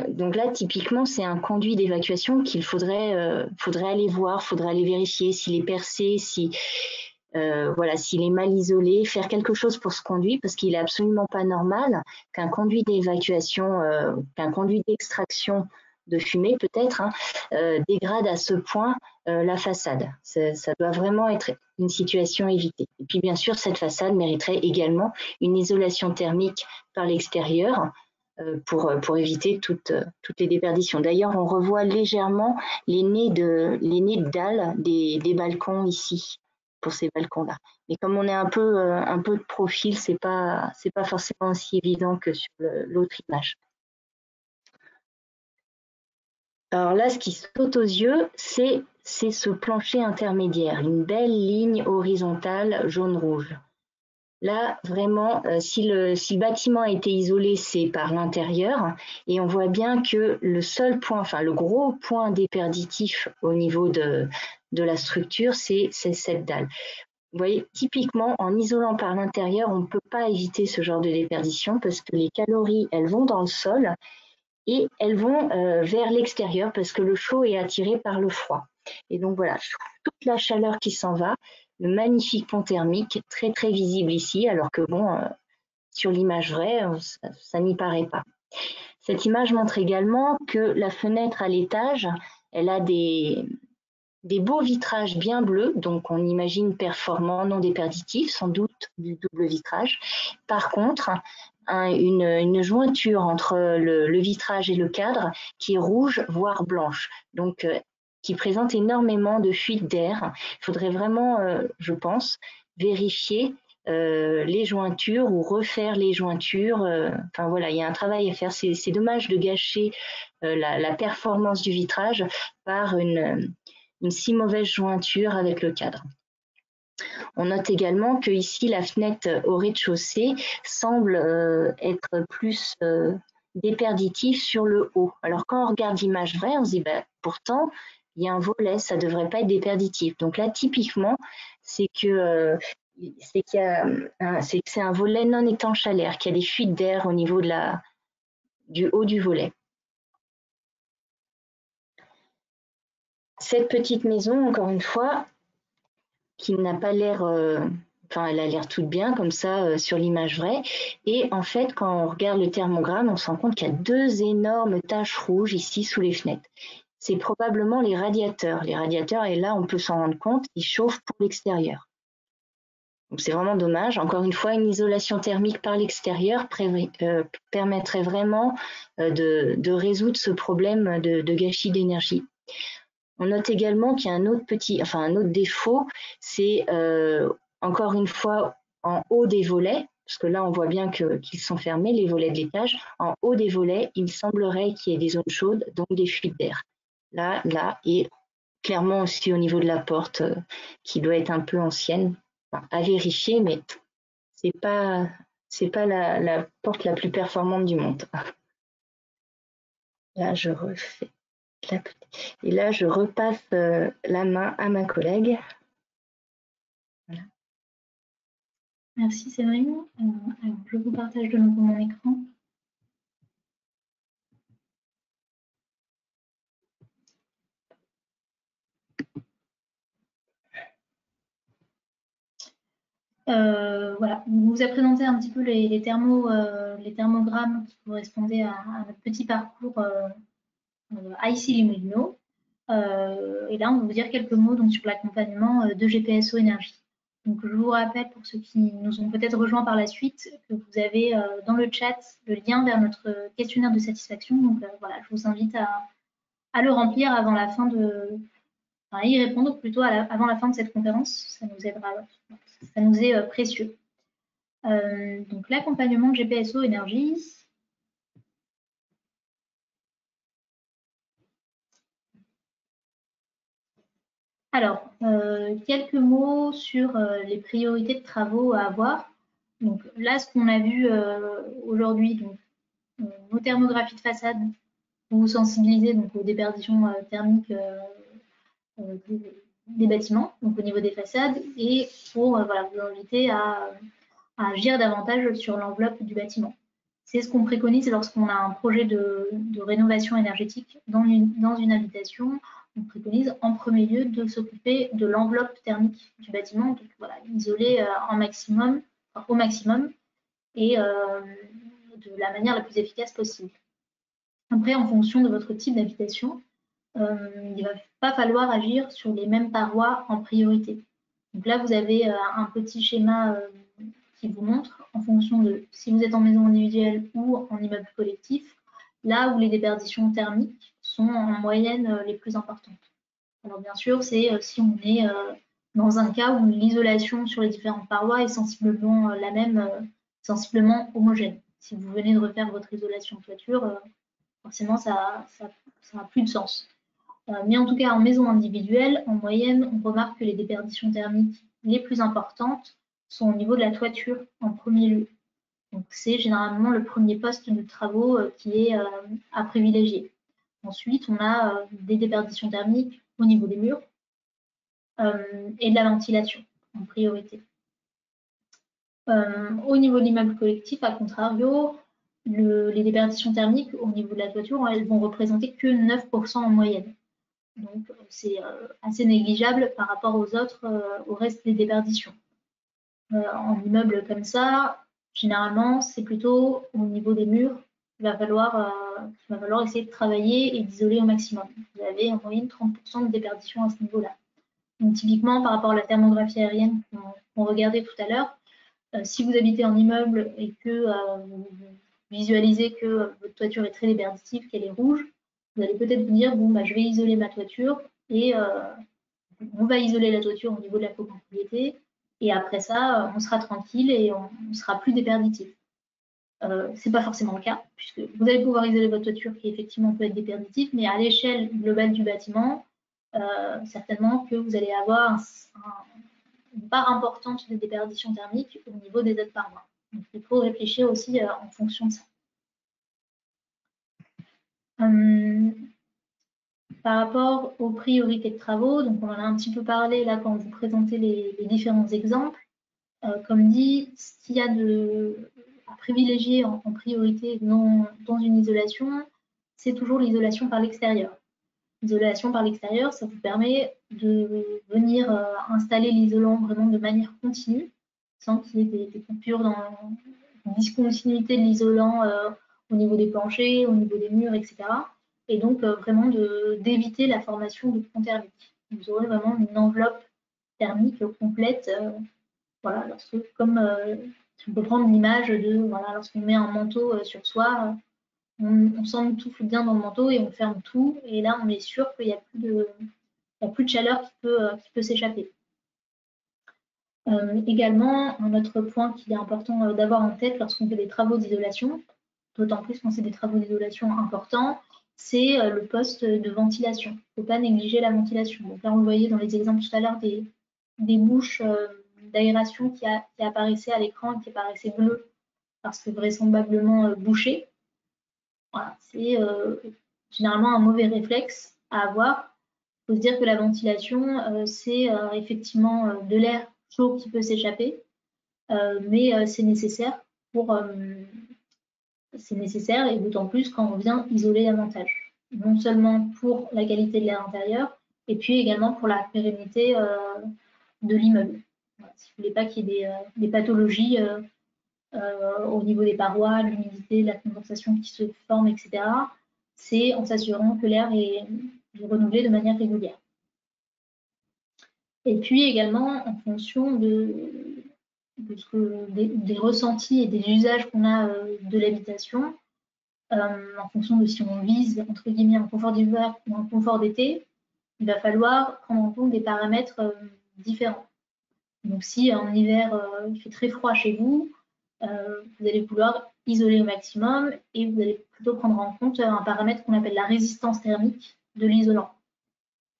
donc là, typiquement, c'est un conduit d'évacuation qu'il faudrait aller voir, faudrait aller vérifier s'il est percé, voilà, s'il est mal isolé, faire quelque chose pour ce conduit, parce qu'il est absolument pas normal qu'un conduit d'évacuation, qu'un conduit d'extraction de fumée peut-être, dégrade à ce point la façade. Ça doit vraiment être une situation évitée. Et puis bien sûr, cette façade mériterait également une isolation thermique par l'extérieur pour éviter toutes les déperditions. D'ailleurs, on revoit légèrement les nez de dalles des balcons ici, pour ces balcons-là. Mais comme on est un peu de profil, c'est pas forcément aussi évident que sur l'autre image. Alors là, ce qui saute aux yeux, c'est ce plancher intermédiaire, une belle ligne horizontale jaune-rouge. Là, vraiment, si le bâtiment a été isolé, c'est par l'intérieur. Et on voit bien que le seul point, enfin le gros point déperditif au niveau de la structure, c'est cette dalle. Vous voyez, typiquement, en isolant par l'intérieur, on ne peut pas éviter ce genre de déperdition parce que les calories, elles vont dans le sol et elles vont vers l'extérieur parce que le chaud est attiré par le froid. Et donc voilà, toute la chaleur qui s'en va, le magnifique pont thermique, très très visible ici, alors que bon, sur l'image vraie, ça n'y paraît pas. Cette image montre également que la fenêtre à l'étage, elle a des beaux vitrages bien bleus, donc on imagine performants, non déperditifs, sans doute du double vitrage. Par contre, une jointure entre le vitrage et le cadre qui est rouge, voire blanche, donc qui présente énormément de fuite d'air. Il faudrait vraiment, je pense, vérifier les jointures ou refaire les jointures. Enfin voilà, il y a un travail à faire. C'est dommage de gâcher la performance du vitrage par une si mauvaise jointure avec le cadre. On note également que ici la fenêtre au rez-de-chaussée semble être plus déperditive sur le haut. Alors quand on regarde l'image vraie, on se dit pourtant il y a un volet, ça ne devrait pas être déperditif. Donc là typiquement c'est que c'est un volet non étanche à l'air, qu'il y a des fuites d'air au niveau du haut du volet. Cette petite maison, encore une fois, qui n'a pas l'air, enfin elle a l'air toute bien comme ça sur l'image vraie. Et en fait, quand on regarde le thermogramme, on se rend compte qu'il y a 2 énormes taches rouges ici sous les fenêtres. C'est probablement les radiateurs. Les radiateurs, et là on peut s'en rendre compte, ils chauffent pour l'extérieur. Donc c'est vraiment dommage. Encore une fois, une isolation thermique par l'extérieur permettrait vraiment de résoudre ce problème de gâchis d'énergie. On note également qu'il y a un autre défaut, c'est encore une fois en haut des volets, parce que là on voit bien qu'ils sont fermés, les volets de l'étage. En haut des volets, il semblerait qu'il y ait des zones chaudes, donc des fuites d'air. Là, et clairement aussi au niveau de la porte, qui doit être un peu ancienne, enfin, à vérifier, mais c'est pas la porte la plus performante du monde. Là, je refais. Et là, je repasse la main à ma collègue. Voilà. Merci Séverine. Alors, je vous partage de nouveau mon écran. Voilà, on vous a présenté un petit peu les thermogrammes qui correspondaient à notre petit parcours ici les Moulineaux. Et là, on va vous dire quelques mots donc, sur l'accompagnement de GPSO Énergie. Donc, je vous rappelle, pour ceux qui nous ont peut-être rejoints par la suite, que vous avez dans le chat le lien vers notre questionnaire de satisfaction. Donc, voilà, je vous invite à le remplir avant la fin de... Enfin, à y répondre plutôt avant la fin de cette conférence. Ça nous aidera, ça nous est précieux. Donc, l'accompagnement de GPSO Énergie. Alors, quelques mots sur les priorités de travaux à avoir. Donc là, ce qu'on a vu aujourd'hui, nos thermographies de façade pour vous sensibiliser donc, aux déperditions thermiques des bâtiments, donc au niveau des façades, et pour voilà, vous inviter à agir davantage sur l'enveloppe du bâtiment. C'est ce qu'on préconise lorsqu'on a un projet de rénovation énergétique dans une habitation. On préconise en premier lieu de s'occuper de l'enveloppe thermique du bâtiment, donc voilà, isoler au maximum et de la manière la plus efficace possible. Après, en fonction de votre type d'habitation, il ne va pas falloir agir sur les mêmes parois en priorité. Donc là, vous avez un petit schéma qui vous montre, en fonction de si vous êtes en maison individuelle ou en immeuble collectif, là où les déperditions thermiques sont en moyenne les plus importantes. Alors bien sûr, c'est si on est dans un cas où l'isolation sur les différentes parois est sensiblement la même, sensiblement homogène. Si vous venez de refaire votre isolation de toiture, forcément ça n'a plus de sens. Mais en tout cas, en maison individuelle, en moyenne, on remarque que les déperditions thermiques les plus importantes sont au niveau de la toiture en premier lieu. Donc, c'est généralement le premier poste de travaux qui est à privilégier. Ensuite, on a des déperditions thermiques au niveau des murs et de la ventilation en priorité. Au niveau de l'immeuble collectif, à contrario, les déperditions thermiques au niveau de la toiture, elles vont représenter que 9% en moyenne. Donc, c'est assez négligeable par rapport aux autres, au reste des déperditions. En immeuble comme ça, généralement, c'est plutôt au niveau des murs qu'il va falloir essayer de travailler et d'isoler au maximum. Vous avez en moyenne 30% de déperdition à ce niveau-là. Donc, typiquement, par rapport à la thermographie aérienne qu'on regardait tout à l'heure, si vous habitez en immeuble et que vous visualisez que votre toiture est très déperditive, qu'elle est rouge, vous allez peut-être vous dire, bon, bah, je vais isoler ma toiture et on va isoler la toiture au niveau de la copropriété et après ça, on sera tranquille et on ne sera plus déperditif. C'est pas forcément le cas, puisque vous allez pouvoir isoler votre toiture qui effectivement peut être déperditive, mais à l'échelle globale du bâtiment, certainement que vous allez avoir une part importante des déperditions thermiques au niveau des aides par mois. Donc, il faut réfléchir aussi en fonction de ça. Par rapport aux priorités de travaux, donc on en a un petit peu parlé là quand vous présentez les différents exemples. Comme dit, ce qu'il y a à privilégier en priorité dans une isolation, c'est toujours l'isolation par l'extérieur. L'isolation par l'extérieur, ça vous permet de venir installer l'isolant vraiment de manière continue, sans qu'il y ait des coupures dans une discontinuité de l'isolant au niveau des planchers, au niveau des murs, etc. Et donc vraiment d'éviter la formation de ponts thermiques. Vous aurez vraiment une enveloppe thermique complète. Voilà, comme on peut prendre l'image de voilà, lorsqu'on met un manteau sur soi, on s'emmitoufle bien dans le manteau et on ferme tout. Et là, on est sûr qu'il n'y a plus de chaleur qui peut s'échapper. Également, un autre point qu'il est important d'avoir en tête lorsqu'on fait des travaux d'isolation, d'autant plus quand c'est des travaux d'isolation importants, c'est le poste de ventilation. Il ne faut pas négliger la ventilation. Donc là, on le voyait dans les exemples tout à l'heure des bouches d'aération qui apparaissaient à l'écran et qui apparaissaient bleues parce que vraisemblablement bouchées. Voilà, c'est généralement un mauvais réflexe à avoir. Il faut se dire que la ventilation, c'est effectivement de l'air chaud qui peut s'échapper, mais c'est nécessaire et d'autant plus quand on vient isoler davantage. Non seulement pour la qualité de l'air intérieur, et puis également pour la pérennité de l'immeuble. Voilà, si vous ne voulez pas qu'il y ait des pathologies au niveau des parois, l'humidité, la condensation qui se forme, etc., c'est en s'assurant que l'air est renouvelé de manière régulière. Et puis également, en fonction des ressentis et des usages qu'on a de l'habitation, en fonction de si on vise, entre guillemets, un confort d'hiver ou un confort d'été, il va falloir prendre en compte des paramètres différents. Donc si en hiver, il fait très froid chez vous, vous allez vouloir isoler au maximum et vous allez plutôt prendre en compte un paramètre qu'on appelle la résistance thermique de l'isolant.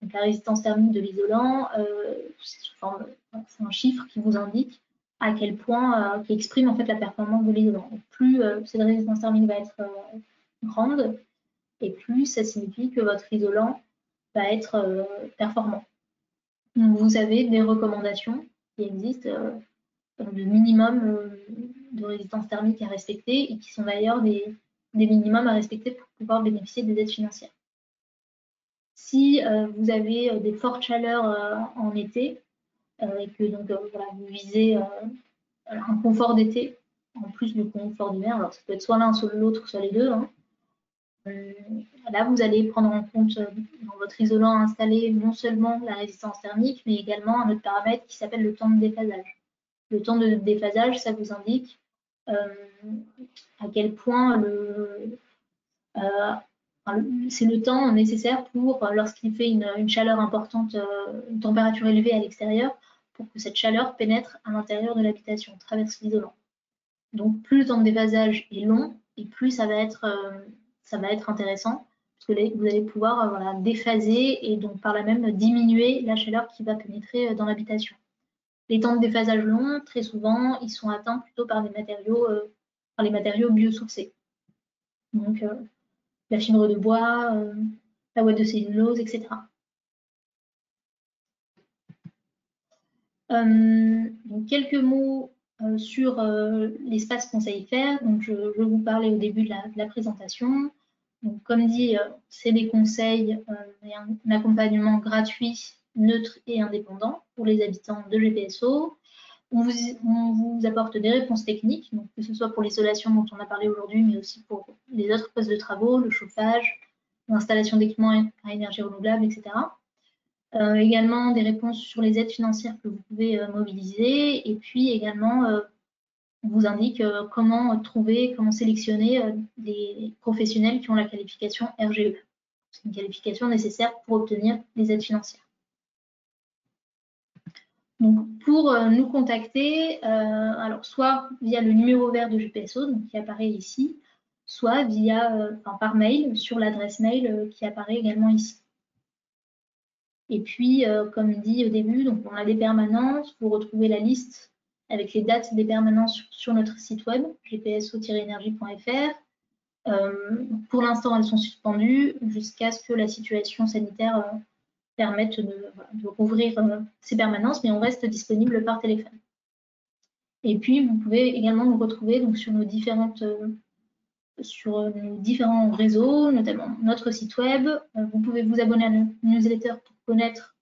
Donc la résistance thermique de l'isolant, c'est un chiffre qui vous indique à quel point, qui exprime en fait la performance de l'isolant. Plus cette résistance thermique va être grande, et plus ça signifie que votre isolant va être performant. Donc vous avez des recommandations qui existent de minimum de résistance thermique à respecter et qui sont d'ailleurs des minimums à respecter pour pouvoir bénéficier des aides financières. Si vous avez des fortes chaleurs en été et que donc voilà, vous visez un confort d'été en plus du confort d'hiver, alors ça peut être soit l'un, soit l'autre, soit les deux. Hein. Là, vous allez prendre en compte dans votre isolant installé non seulement la résistance thermique, mais également un autre paramètre qui s'appelle le temps de déphasage. Le temps de déphasage, ça vous indique à quel point c'est le temps nécessaire pour, lorsqu'il fait une chaleur importante, une température élevée à l'extérieur, pour que cette chaleur pénètre à l'intérieur de l'habitation, traverse l'isolant. Donc plus le temps de déphasage est long, et plus ça va être intéressant, parce que vous allez pouvoir voilà, déphaser et donc par là même diminuer la chaleur qui va pénétrer dans l'habitation. Les temps de déphasage longs, très souvent, ils sont atteints plutôt par les matériaux biosourcés. Donc, la fibre de bois, la ouate de cellulose, etc. Donc, quelques mots sur l'espace conseil faire. Donc, je vous parlais au début de la présentation. Donc, comme dit, c'est des conseils et un accompagnement gratuit, neutre et indépendant pour les habitants de GPSO. On vous apporte des réponses techniques, donc que ce soit pour l'isolation dont on a parlé aujourd'hui, mais aussi pour les autres postes de travaux, le chauffage, l'installation d'équipements à énergie renouvelable, etc. Également des réponses sur les aides financières que vous pouvez mobiliser, et puis également on vous indique comment sélectionner des professionnels qui ont la qualification RGE. C'est une qualification nécessaire pour obtenir les aides financières. Donc, pour nous contacter, alors soit via le numéro vert de GPSO, donc qui apparaît ici, soit par mail sur l'adresse mail qui apparaît également ici. Et puis, comme dit au début, donc on a des permanences. Vous retrouvez la liste avec les dates des permanences sur notre site web, gpso-energie.fr. Pour l'instant, elles sont suspendues jusqu'à ce que la situation sanitaire permette de rouvrir ces permanences, mais on reste disponible par téléphone. Et puis, vous pouvez également nous retrouver donc, sur nos différents réseaux, notamment notre site web. Vous pouvez vous abonner à notre newsletter pour connaître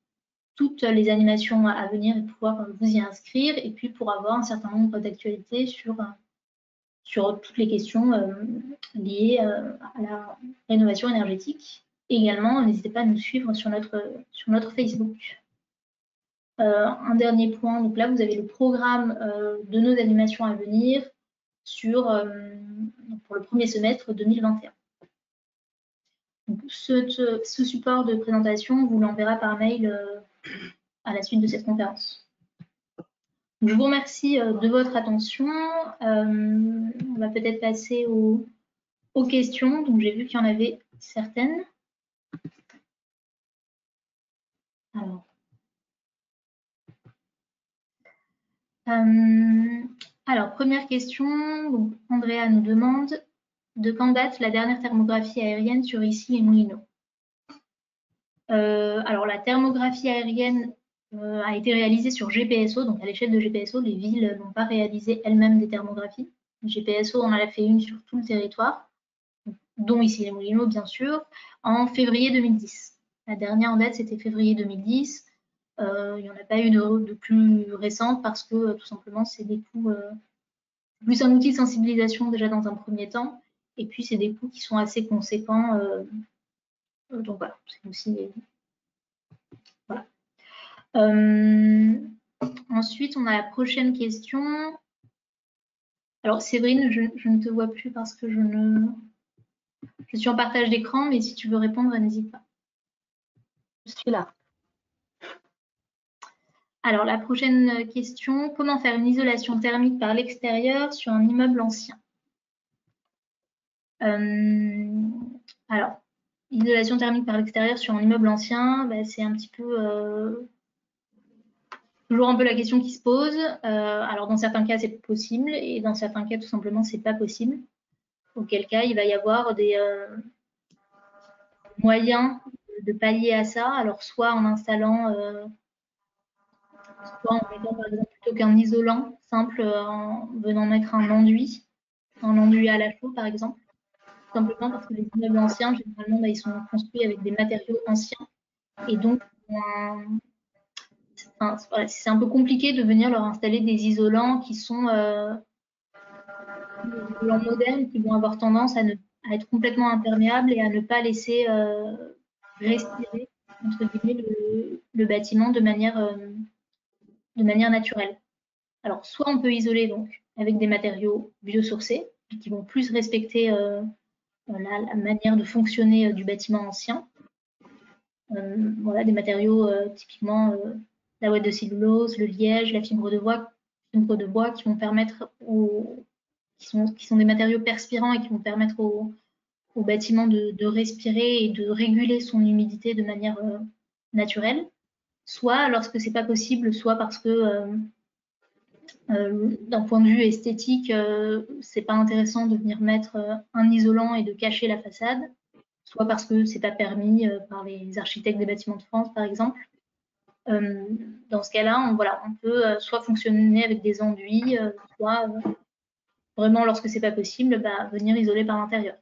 toutes les animations à venir et pouvoir vous y inscrire, et puis pour avoir un certain nombre d'actualités sur toutes les questions liées à la rénovation énergétique. Et également, n'hésitez pas à nous suivre sur notre Facebook. Un dernier point, donc là vous avez le programme de nos animations à venir pour le premier semestre 2021. Donc, ce support de présentation, vous l'enverra par mail à la suite de cette conférence. Donc, je vous remercie de votre attention. On va peut-être passer aux questions. Donc, j'ai vu qu'il y en avait certaines. Alors, première question. Donc, Andrea nous demande de quand date la dernière thermographie aérienne sur Issy et Moulineaux. Alors, la thermographie aérienne a été réalisée sur GPSO, donc à l'échelle de GPSO, les villes n'ont pas réalisé elles-mêmes des thermographies. GPSO en a fait une sur tout le territoire, dont Issy les Moulineaux, bien sûr, en février 2010. La dernière en date, c'était février 2010. Il n'y en a pas eu de plus récente parce que tout simplement, c'est des coûts, plus un outil de sensibilisation déjà dans un premier temps, et puis c'est des coûts qui sont assez conséquents. Donc voilà, c'est aussi. Voilà. Ensuite, on a la prochaine question. Alors, Séverine, je ne te vois plus parce que je suis en partage d'écran, mais si tu veux répondre, n'hésite pas. Je suis là. Alors, la prochaine question, comment faire une isolation thermique par l'extérieur sur un immeuble ancien? Alors, isolation thermique par l'extérieur sur un immeuble ancien, bah, c'est un petit peu toujours un peu la question qui se pose. Alors, dans certains cas, c'est possible et dans certains cas, tout simplement, c'est pas possible. Auquel cas, il va y avoir des moyens de pallier à ça. Alors, soit en installant, soit en mettant, par exemple, plutôt qu'un isolant simple, en venant mettre un enduit à la chaux, par exemple. Simplement parce que les immeubles anciens, généralement, bah, ils sont construits avec des matériaux anciens. Et donc, c'est un peu compliqué de venir leur installer des isolants qui sont des isolants modernes qui vont avoir tendance à être complètement imperméables et à ne pas laisser respirer, entre guillemets, le bâtiment de manière naturelle. Alors, soit on peut isoler donc avec des matériaux biosourcés qui vont plus respecter la manière de fonctionner du bâtiment ancien. Voilà, des matériaux typiquement la ouate de cellulose, le liège, la fibre de bois qui vont permettre qui sont des matériaux perspirants et qui vont permettre au bâtiment de respirer et de réguler son humidité de manière naturelle, soit lorsque c'est pas possible, soit parce que D'un point de vue esthétique, c'est pas intéressant de venir mettre un isolant et de cacher la façade, soit parce que c'est pas permis par les architectes des bâtiments de France, par exemple. Dans ce cas-là, on peut soit fonctionner avec des enduits, soit vraiment, lorsque c'est pas possible, venir isoler par l'intérieur.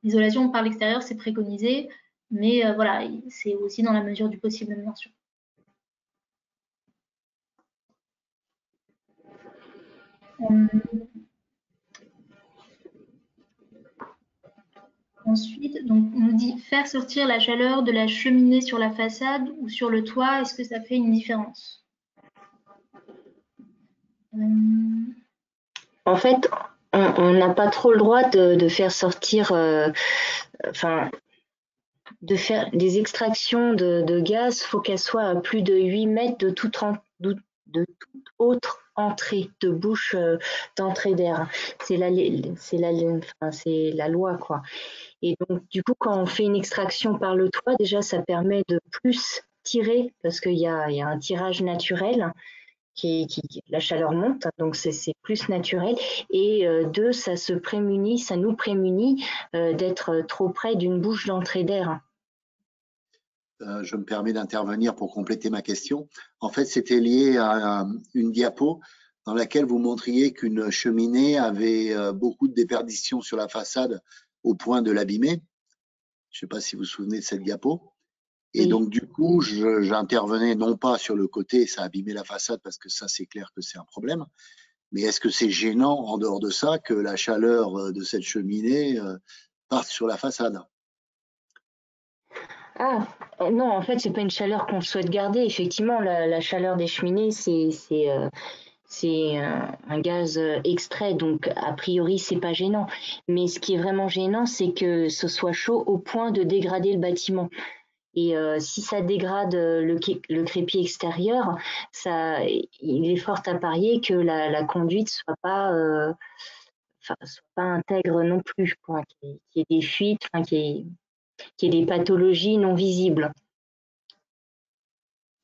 L'isolation par l'extérieur, c'est préconisé, mais voilà, c'est aussi dans la mesure du possible, bien sûr. Ensuite, donc, on nous dit faire sortir la chaleur de la cheminée sur la façade ou sur le toit, est-ce que ça fait une différence? En fait, on n'a pas trop le droit de faire sortir, enfin, de faire des extractions de gaz. Il faut qu'elles soient à plus de 8 mètres de toute autre entrée, de bouche d'entrée d'air. C'est la loi, quoi. Et donc, du coup, quand on fait une extraction par le toit, déjà, ça permet de plus tirer parce qu'il y a un tirage naturel. La chaleur monte, donc c'est plus naturel. Et deux, ça nous prémunit d'être trop près d'une bouche d'entrée d'air. Je me permets d'intervenir pour compléter ma question. En fait, c'était lié à une diapo dans laquelle vous montriez qu'une cheminée avait beaucoup de déperdition sur la façade au point de l'abîmer. Je ne sais pas si vous vous souvenez de cette diapo. Et oui. Donc, du coup, j'intervenais non pas sur le côté, ça abîmait la façade, parce que ça, c'est clair que c'est un problème. Mais est-ce que c'est gênant, en dehors de ça, que la chaleur de cette cheminée parte sur la façade? Ah, non, en fait, c'est pas une chaleur qu'on souhaite garder. Effectivement, la chaleur des cheminées, c'est un gaz extrait, donc a priori, c'est pas gênant. Mais ce qui est vraiment gênant, c'est que ce soit chaud au point de dégrader le bâtiment. Et si ça dégrade le crépi extérieur, il est fort à parier que la conduite soit pas intègre non plus, quoi, qu'il y ait des fuites, qu'il y ait des pathologies non visibles.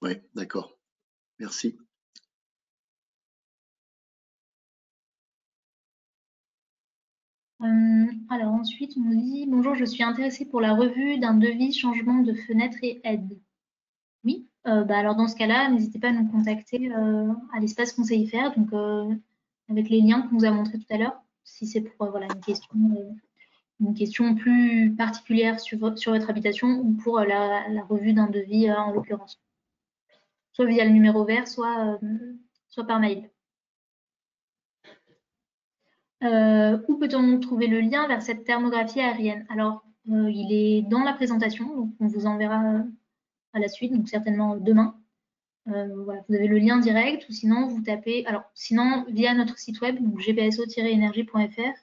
Oui, d'accord. Merci. Alors ensuite, on nous dit « Bonjour, je suis intéressée pour la revue d'un devis changement de fenêtre et aide. » Oui, alors dans ce cas-là, n'hésitez pas à nous contacter à l'espace conseiller faire, donc avec les liens qu'on vous a montrés tout à l'heure, si c'est pour voilà, une question plus particulière sur votre habitation ou pour la revue d'un devis en l'occurrence. Soit via le numéro vert, soit par mail. Où peut-on trouver le lien vers cette thermographie aérienne? Alors, il est dans la présentation, donc on vous enverra à la suite, donc certainement demain. Voilà, vous avez le lien direct, ou sinon vous tapez, alors sinon via notre site web, donc gpso-énergie.fr,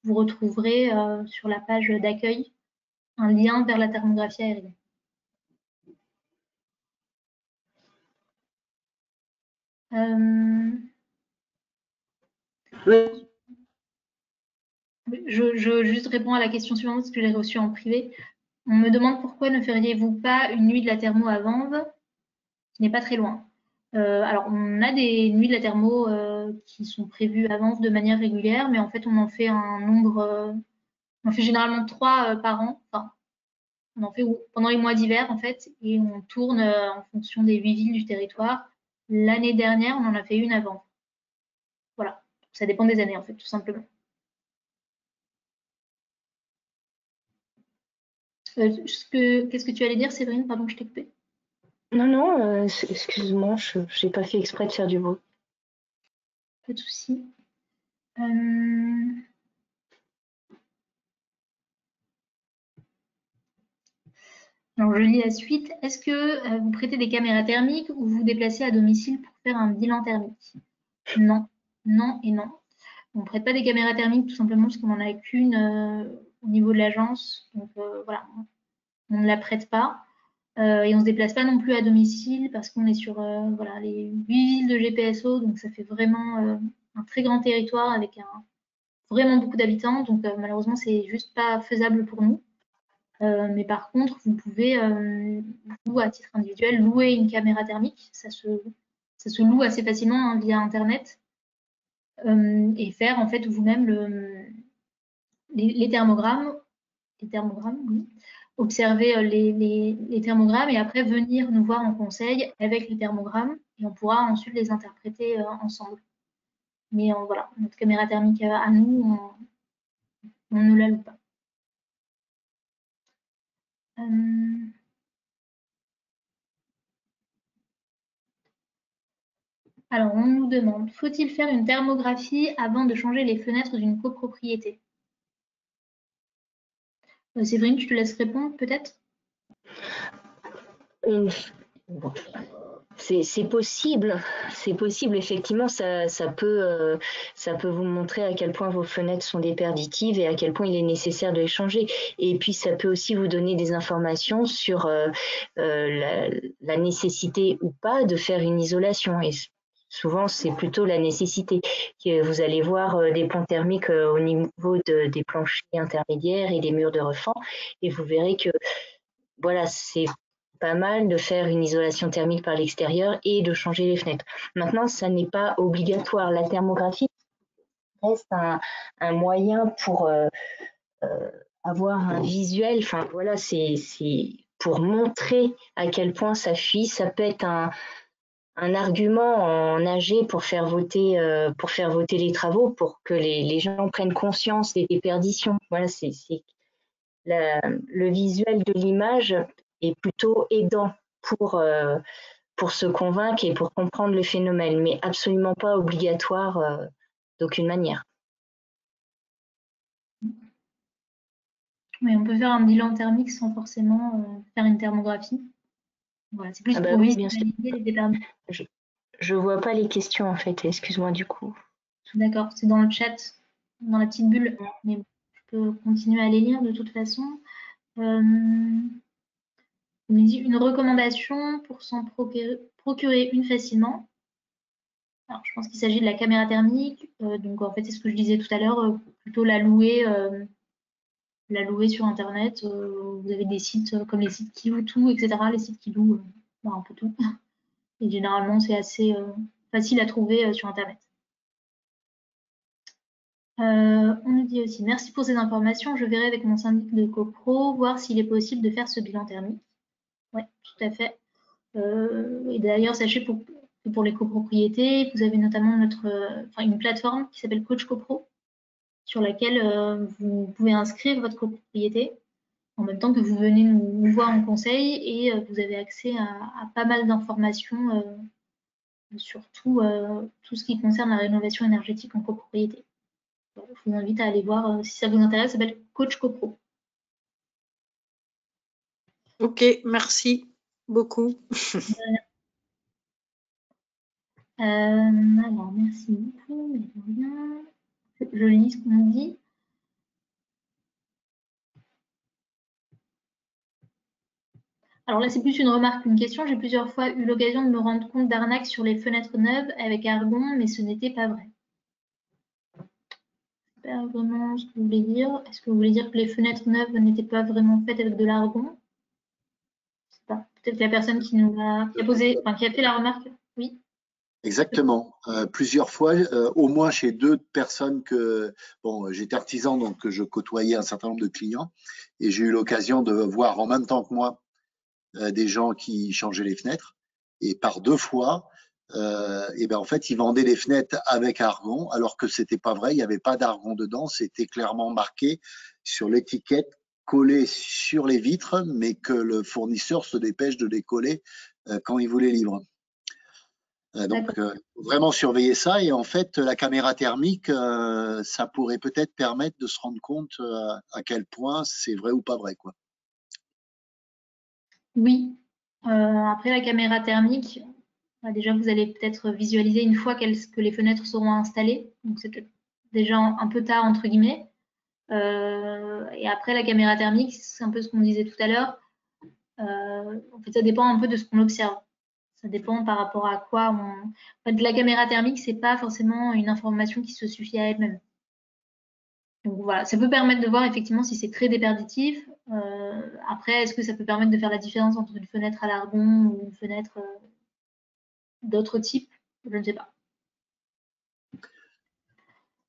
vous retrouverez sur la page d'accueil un lien vers la thermographie aérienne. Oui. Je juste réponds à la question suivante parce que je l'ai reçue en privé. On me demande pourquoi ne feriez-vous pas une nuit de la thermo à Vanves, qui n'est pas très loin. Alors, on a des nuits de la thermo qui sont prévues à Vanves de manière régulière, mais en fait, on en fait un nombre, on en fait généralement 3 par an. Enfin, on en fait pendant les mois d'hiver, en fait, et on tourne en fonction des 8 villes du territoire. L'année dernière, on en a fait une à Vanves. Voilà, ça dépend des années, en fait, tout simplement. Qu'est-ce que tu allais dire, Séverine? Pardon, je t'ai coupé. Non, excuse-moi, je n'ai pas fait exprès de faire du bruit. Pas de souci. Alors, je lis la suite. Est-ce que vous prêtez des caméras thermiques ou vous vous déplacez à domicile pour faire un bilan thermique? Non, non et non. On ne prête pas des caméras thermiques tout simplement parce qu'on n'en a qu'une au niveau de l'agence. Donc voilà, on ne la prête pas. Et on ne se déplace pas non plus à domicile parce qu'on est sur voilà, les 8 villes de GPSO. Donc ça fait vraiment un très grand territoire avec vraiment beaucoup d'habitants. Donc malheureusement, c'est juste pas faisable pour nous. Mais par contre, vous pouvez, vous, à titre individuel, louer une caméra thermique. Ça ça se loue assez facilement hein, via Internet et faire en fait vous-même les thermogrammes, oui. Observer les thermogrammes et après venir nous voir en conseil avec les thermogrammes et on pourra ensuite les interpréter ensemble. Mais voilà, notre caméra thermique à nous, on ne la loue pas. Alors, on nous demande, faut-il faire une thermographie avant de changer les fenêtres d'une copropriété? Séverine, je te laisse répondre peut-être? C'est possible, effectivement, ça peut vous montrer à quel point vos fenêtres sont déperditives et à quel point il est nécessaire de les changer. Et puis ça peut aussi vous donner des informations sur la nécessité ou pas de faire une isolation. Et souvent, c'est plutôt la nécessité. Vous allez voir des ponts thermiques au niveau des planchers intermédiaires et des murs de refend, et vous verrez que voilà, c'est pas mal de faire une isolation thermique par l'extérieur et de changer les fenêtres. Maintenant, ça n'est pas obligatoire. La thermographie reste un moyen pour avoir un visuel. Enfin, voilà, c'est pour montrer à quel point ça fuit. Ça peut être un argument en AG pour faire voter les travaux, pour que les gens prennent conscience des déperditions. Voilà, le visuel de l'image est plutôt aidant pour se convaincre et pour comprendre le phénomène, mais absolument pas obligatoire d'aucune manière. Oui, on peut faire un bilan thermique sans forcément faire une thermographie. Voilà, c'est plus pour visualiser les déperditions. Je vois pas les questions en fait, excuse-moi du coup. D'accord, c'est dans le chat, dans la petite bulle, mais je peux continuer à les lire de toute façon. On me dit une recommandation pour s'en procurer une facilement. Alors, je pense qu'il s'agit de la caméra thermique. Donc, en fait, c'est ce que je disais tout à l'heure, plutôt la louer sur Internet. Vous avez des sites comme les sites qui louent tout, etc. Les sites qui louent un peu tout. Et généralement, c'est assez facile à trouver sur Internet. On nous dit aussi, merci pour ces informations. Je verrai avec mon syndic de copro, voir s'il est possible de faire ce bilan thermique. Oui, tout à fait. Et d'ailleurs, sachez que pour les copropriétés, vous avez notamment une plateforme qui s'appelle Coach Copro, sur laquelle vous pouvez inscrire votre copropriété en même temps que vous venez nous voir en conseil et vous avez accès à pas mal d'informations sur tout ce qui concerne la rénovation énergétique en copropriété. Je vous invite à aller voir si ça vous intéresse, ça s'appelle Coach Copro. Ok, merci beaucoup. Alors, merci beaucoup. Je lis ce qu'on dit. Alors là, c'est plus une remarque qu'une question. J'ai plusieurs fois eu l'occasion de me rendre compte d'arnaques sur les fenêtres neuves avec argon, mais ce n'était pas vrai. C'est pas vraiment ce que vous voulez dire. Est-ce que vous voulez dire que les fenêtres neuves n'étaient pas vraiment faites avec de l'argon? Je sais pas. Peut-être la personne qui a fait la remarque. Oui. Exactement. Plusieurs fois, au moins chez deux personnes j'étais artisan, donc je côtoyais un certain nombre de clients et j'ai eu l'occasion de voir en même temps que moi des gens qui changeaient les fenêtres. Et par deux fois, en fait, ils vendaient les fenêtres avec argon, alors que c'était pas vrai, il n'y avait pas d'argon dedans, c'était clairement marqué sur l'étiquette, collé sur les vitres, mais que le fournisseur se dépêche de les coller quand il vous les livre. Donc, vraiment surveiller ça. Et en fait, la caméra thermique, ça pourrait peut-être permettre de se rendre compte à quel point c'est vrai ou pas vrai, quoi. Oui. Après, la caméra thermique, déjà, vous allez peut-être visualiser une fois que les fenêtres seront installées. Donc, c'est peut-être déjà un peu tard, entre guillemets. Et après, la caméra thermique, c'est un peu ce qu'on disait tout à l'heure. En fait, ça dépend un peu de ce qu'on observe. Ça dépend par rapport à quoi En fait, la caméra thermique, c'est pas forcément une information qui se suffit à elle-même. Donc voilà, ça peut permettre de voir effectivement si c'est très déperditif. Après, est-ce que ça peut permettre de faire la différence entre une fenêtre à l'argon ou une fenêtre d'autres types, je ne sais pas.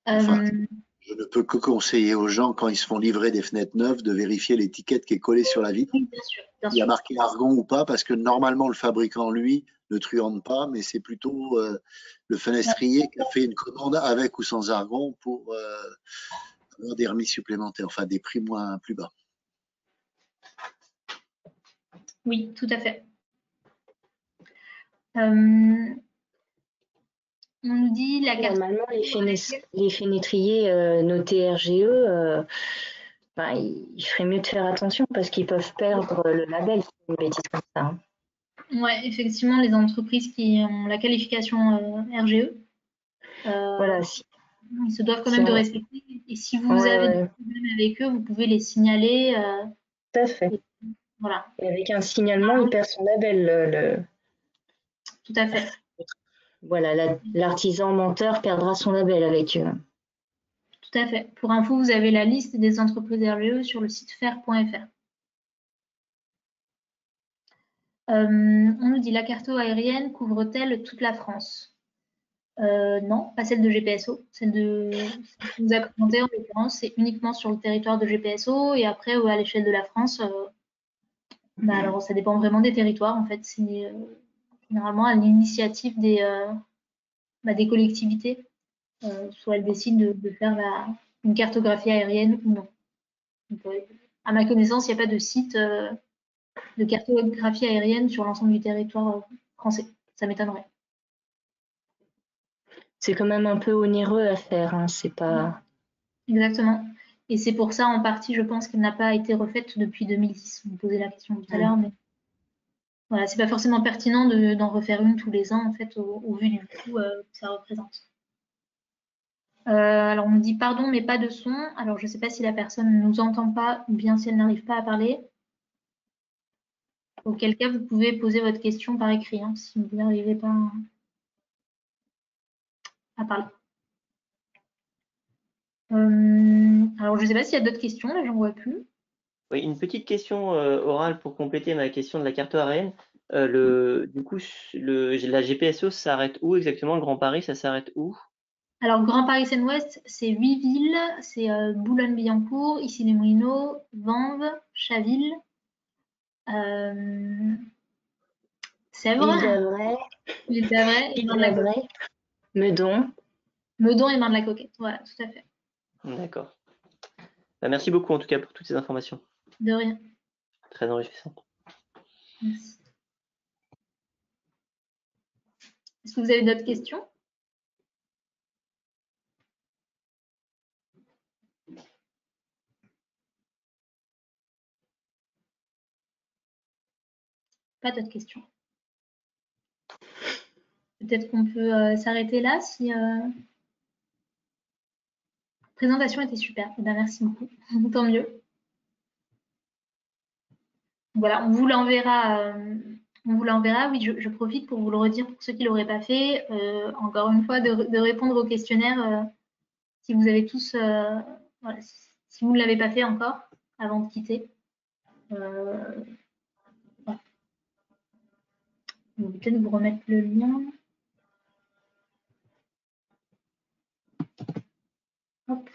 Enfin, je ne peux que conseiller aux gens, quand ils se font livrer des fenêtres neuves, de vérifier l'étiquette qui est collée sur la vitre. Oui, bien sûr. Il y a marqué argon ou pas, parce que normalement, le fabricant, lui, ne truande pas, mais c'est plutôt le fenestrier qui a fait une commande avec ou sans argon pour avoir des remises supplémentaires, enfin des prix plus bas. Oui, tout à fait. On nous dit la carte. Normalement, les fenétriers notés RGE, il ferait mieux de faire attention parce qu'ils peuvent perdre le label si une bêtise comme ça. Hein. Ouais, effectivement, les entreprises qui ont la qualification RGE, voilà, ils se doivent quand même de respecter. Et si vous avez des problèmes avec eux, vous pouvez les signaler. Tout à fait. Voilà. Et avec un signalement, il perd son label. Tout à fait. Voilà, l'artisan menteur perdra son label avec eux. Tout à fait. Pour info, vous avez la liste des entreprises RGE sur le site fer.fr. On nous dit la carte aérienne couvre-t-elle toute la France? Non, pas celle de GPSO. Celle que vous avez présentée en l'occurrence, c'est uniquement sur le territoire de GPSO et après à l'échelle de la France. Alors ça dépend vraiment des territoires en fait. C'est généralement à l'initiative des collectivités. Soit elles décident de faire une cartographie aérienne ou non. Donc, à ma connaissance, il n'y a pas de site de cartographie aérienne sur l'ensemble du territoire français. Ça m'étonnerait. C'est quand même un peu onéreux à faire, hein, c'est pas... Exactement. Et c'est pour ça, en partie, je pense qu'elle n'a pas été refaite depuis 2010. On me posait la question tout à l'heure, mais voilà, c'est pas forcément pertinent d'en refaire une tous les ans, en fait, au vu du coût que ça représente. Alors, on me dit pardon, mais pas de son. Alors, je ne sais pas si la personne ne nous entend pas ou bien si elle n'arrive pas à parler. Auquel cas, vous pouvez poser votre question par écrit, hein, si vous n'arrivez pas à parler. Alors, je ne sais pas s'il y a d'autres questions, là, j'en vois plus. Oui, une petite question orale pour compléter ma question de la carte aérienne. Du coup, la GPSO s'arrête où exactement? Le Grand Paris, ça s'arrête où? Alors, Grand Paris Seine-Ouest, c'est 8 villes. C'est Boulogne-Billancourt, Issy-les-Moulineaux, Vanves, Chaville, Sèvres, L'Île d'Avray, Meudon. Meudon et Marne-la-Coquette. Voilà, tout à fait. D'accord. Merci beaucoup en tout cas pour toutes ces informations. De rien. Très enrichissant. Merci. Est-ce que vous avez d'autres questions? Pas d'autres questions. Peut-être qu'on peut s'arrêter là si... La présentation était super. Eh bien, merci beaucoup. Tant mieux. Voilà, on vous l'enverra. Oui, je profite pour vous le redire pour ceux qui ne l'auraient pas fait. Encore une fois, de répondre au questionnaire si vous avez tous, voilà, si vous ne l'avez pas fait encore avant de quitter. Voilà. Je vais peut-être vous remettre le lien. Hop.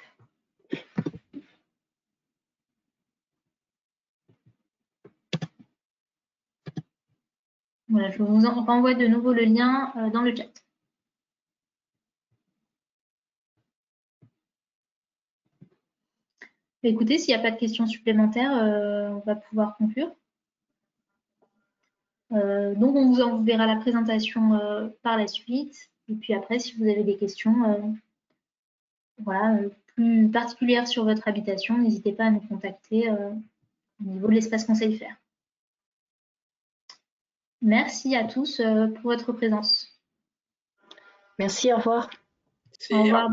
Voilà, je vous en renvoie de nouveau le lien dans le chat. Écoutez, s'il n'y a pas de questions supplémentaires, on va pouvoir conclure. Donc, on vous enverra la présentation par la suite. Et puis après, si vous avez des questions voilà, plus particulières sur votre habitation, n'hésitez pas à nous contacter au niveau de l'espace conseil faire. Merci à tous pour votre présence. Merci, au revoir. Au revoir.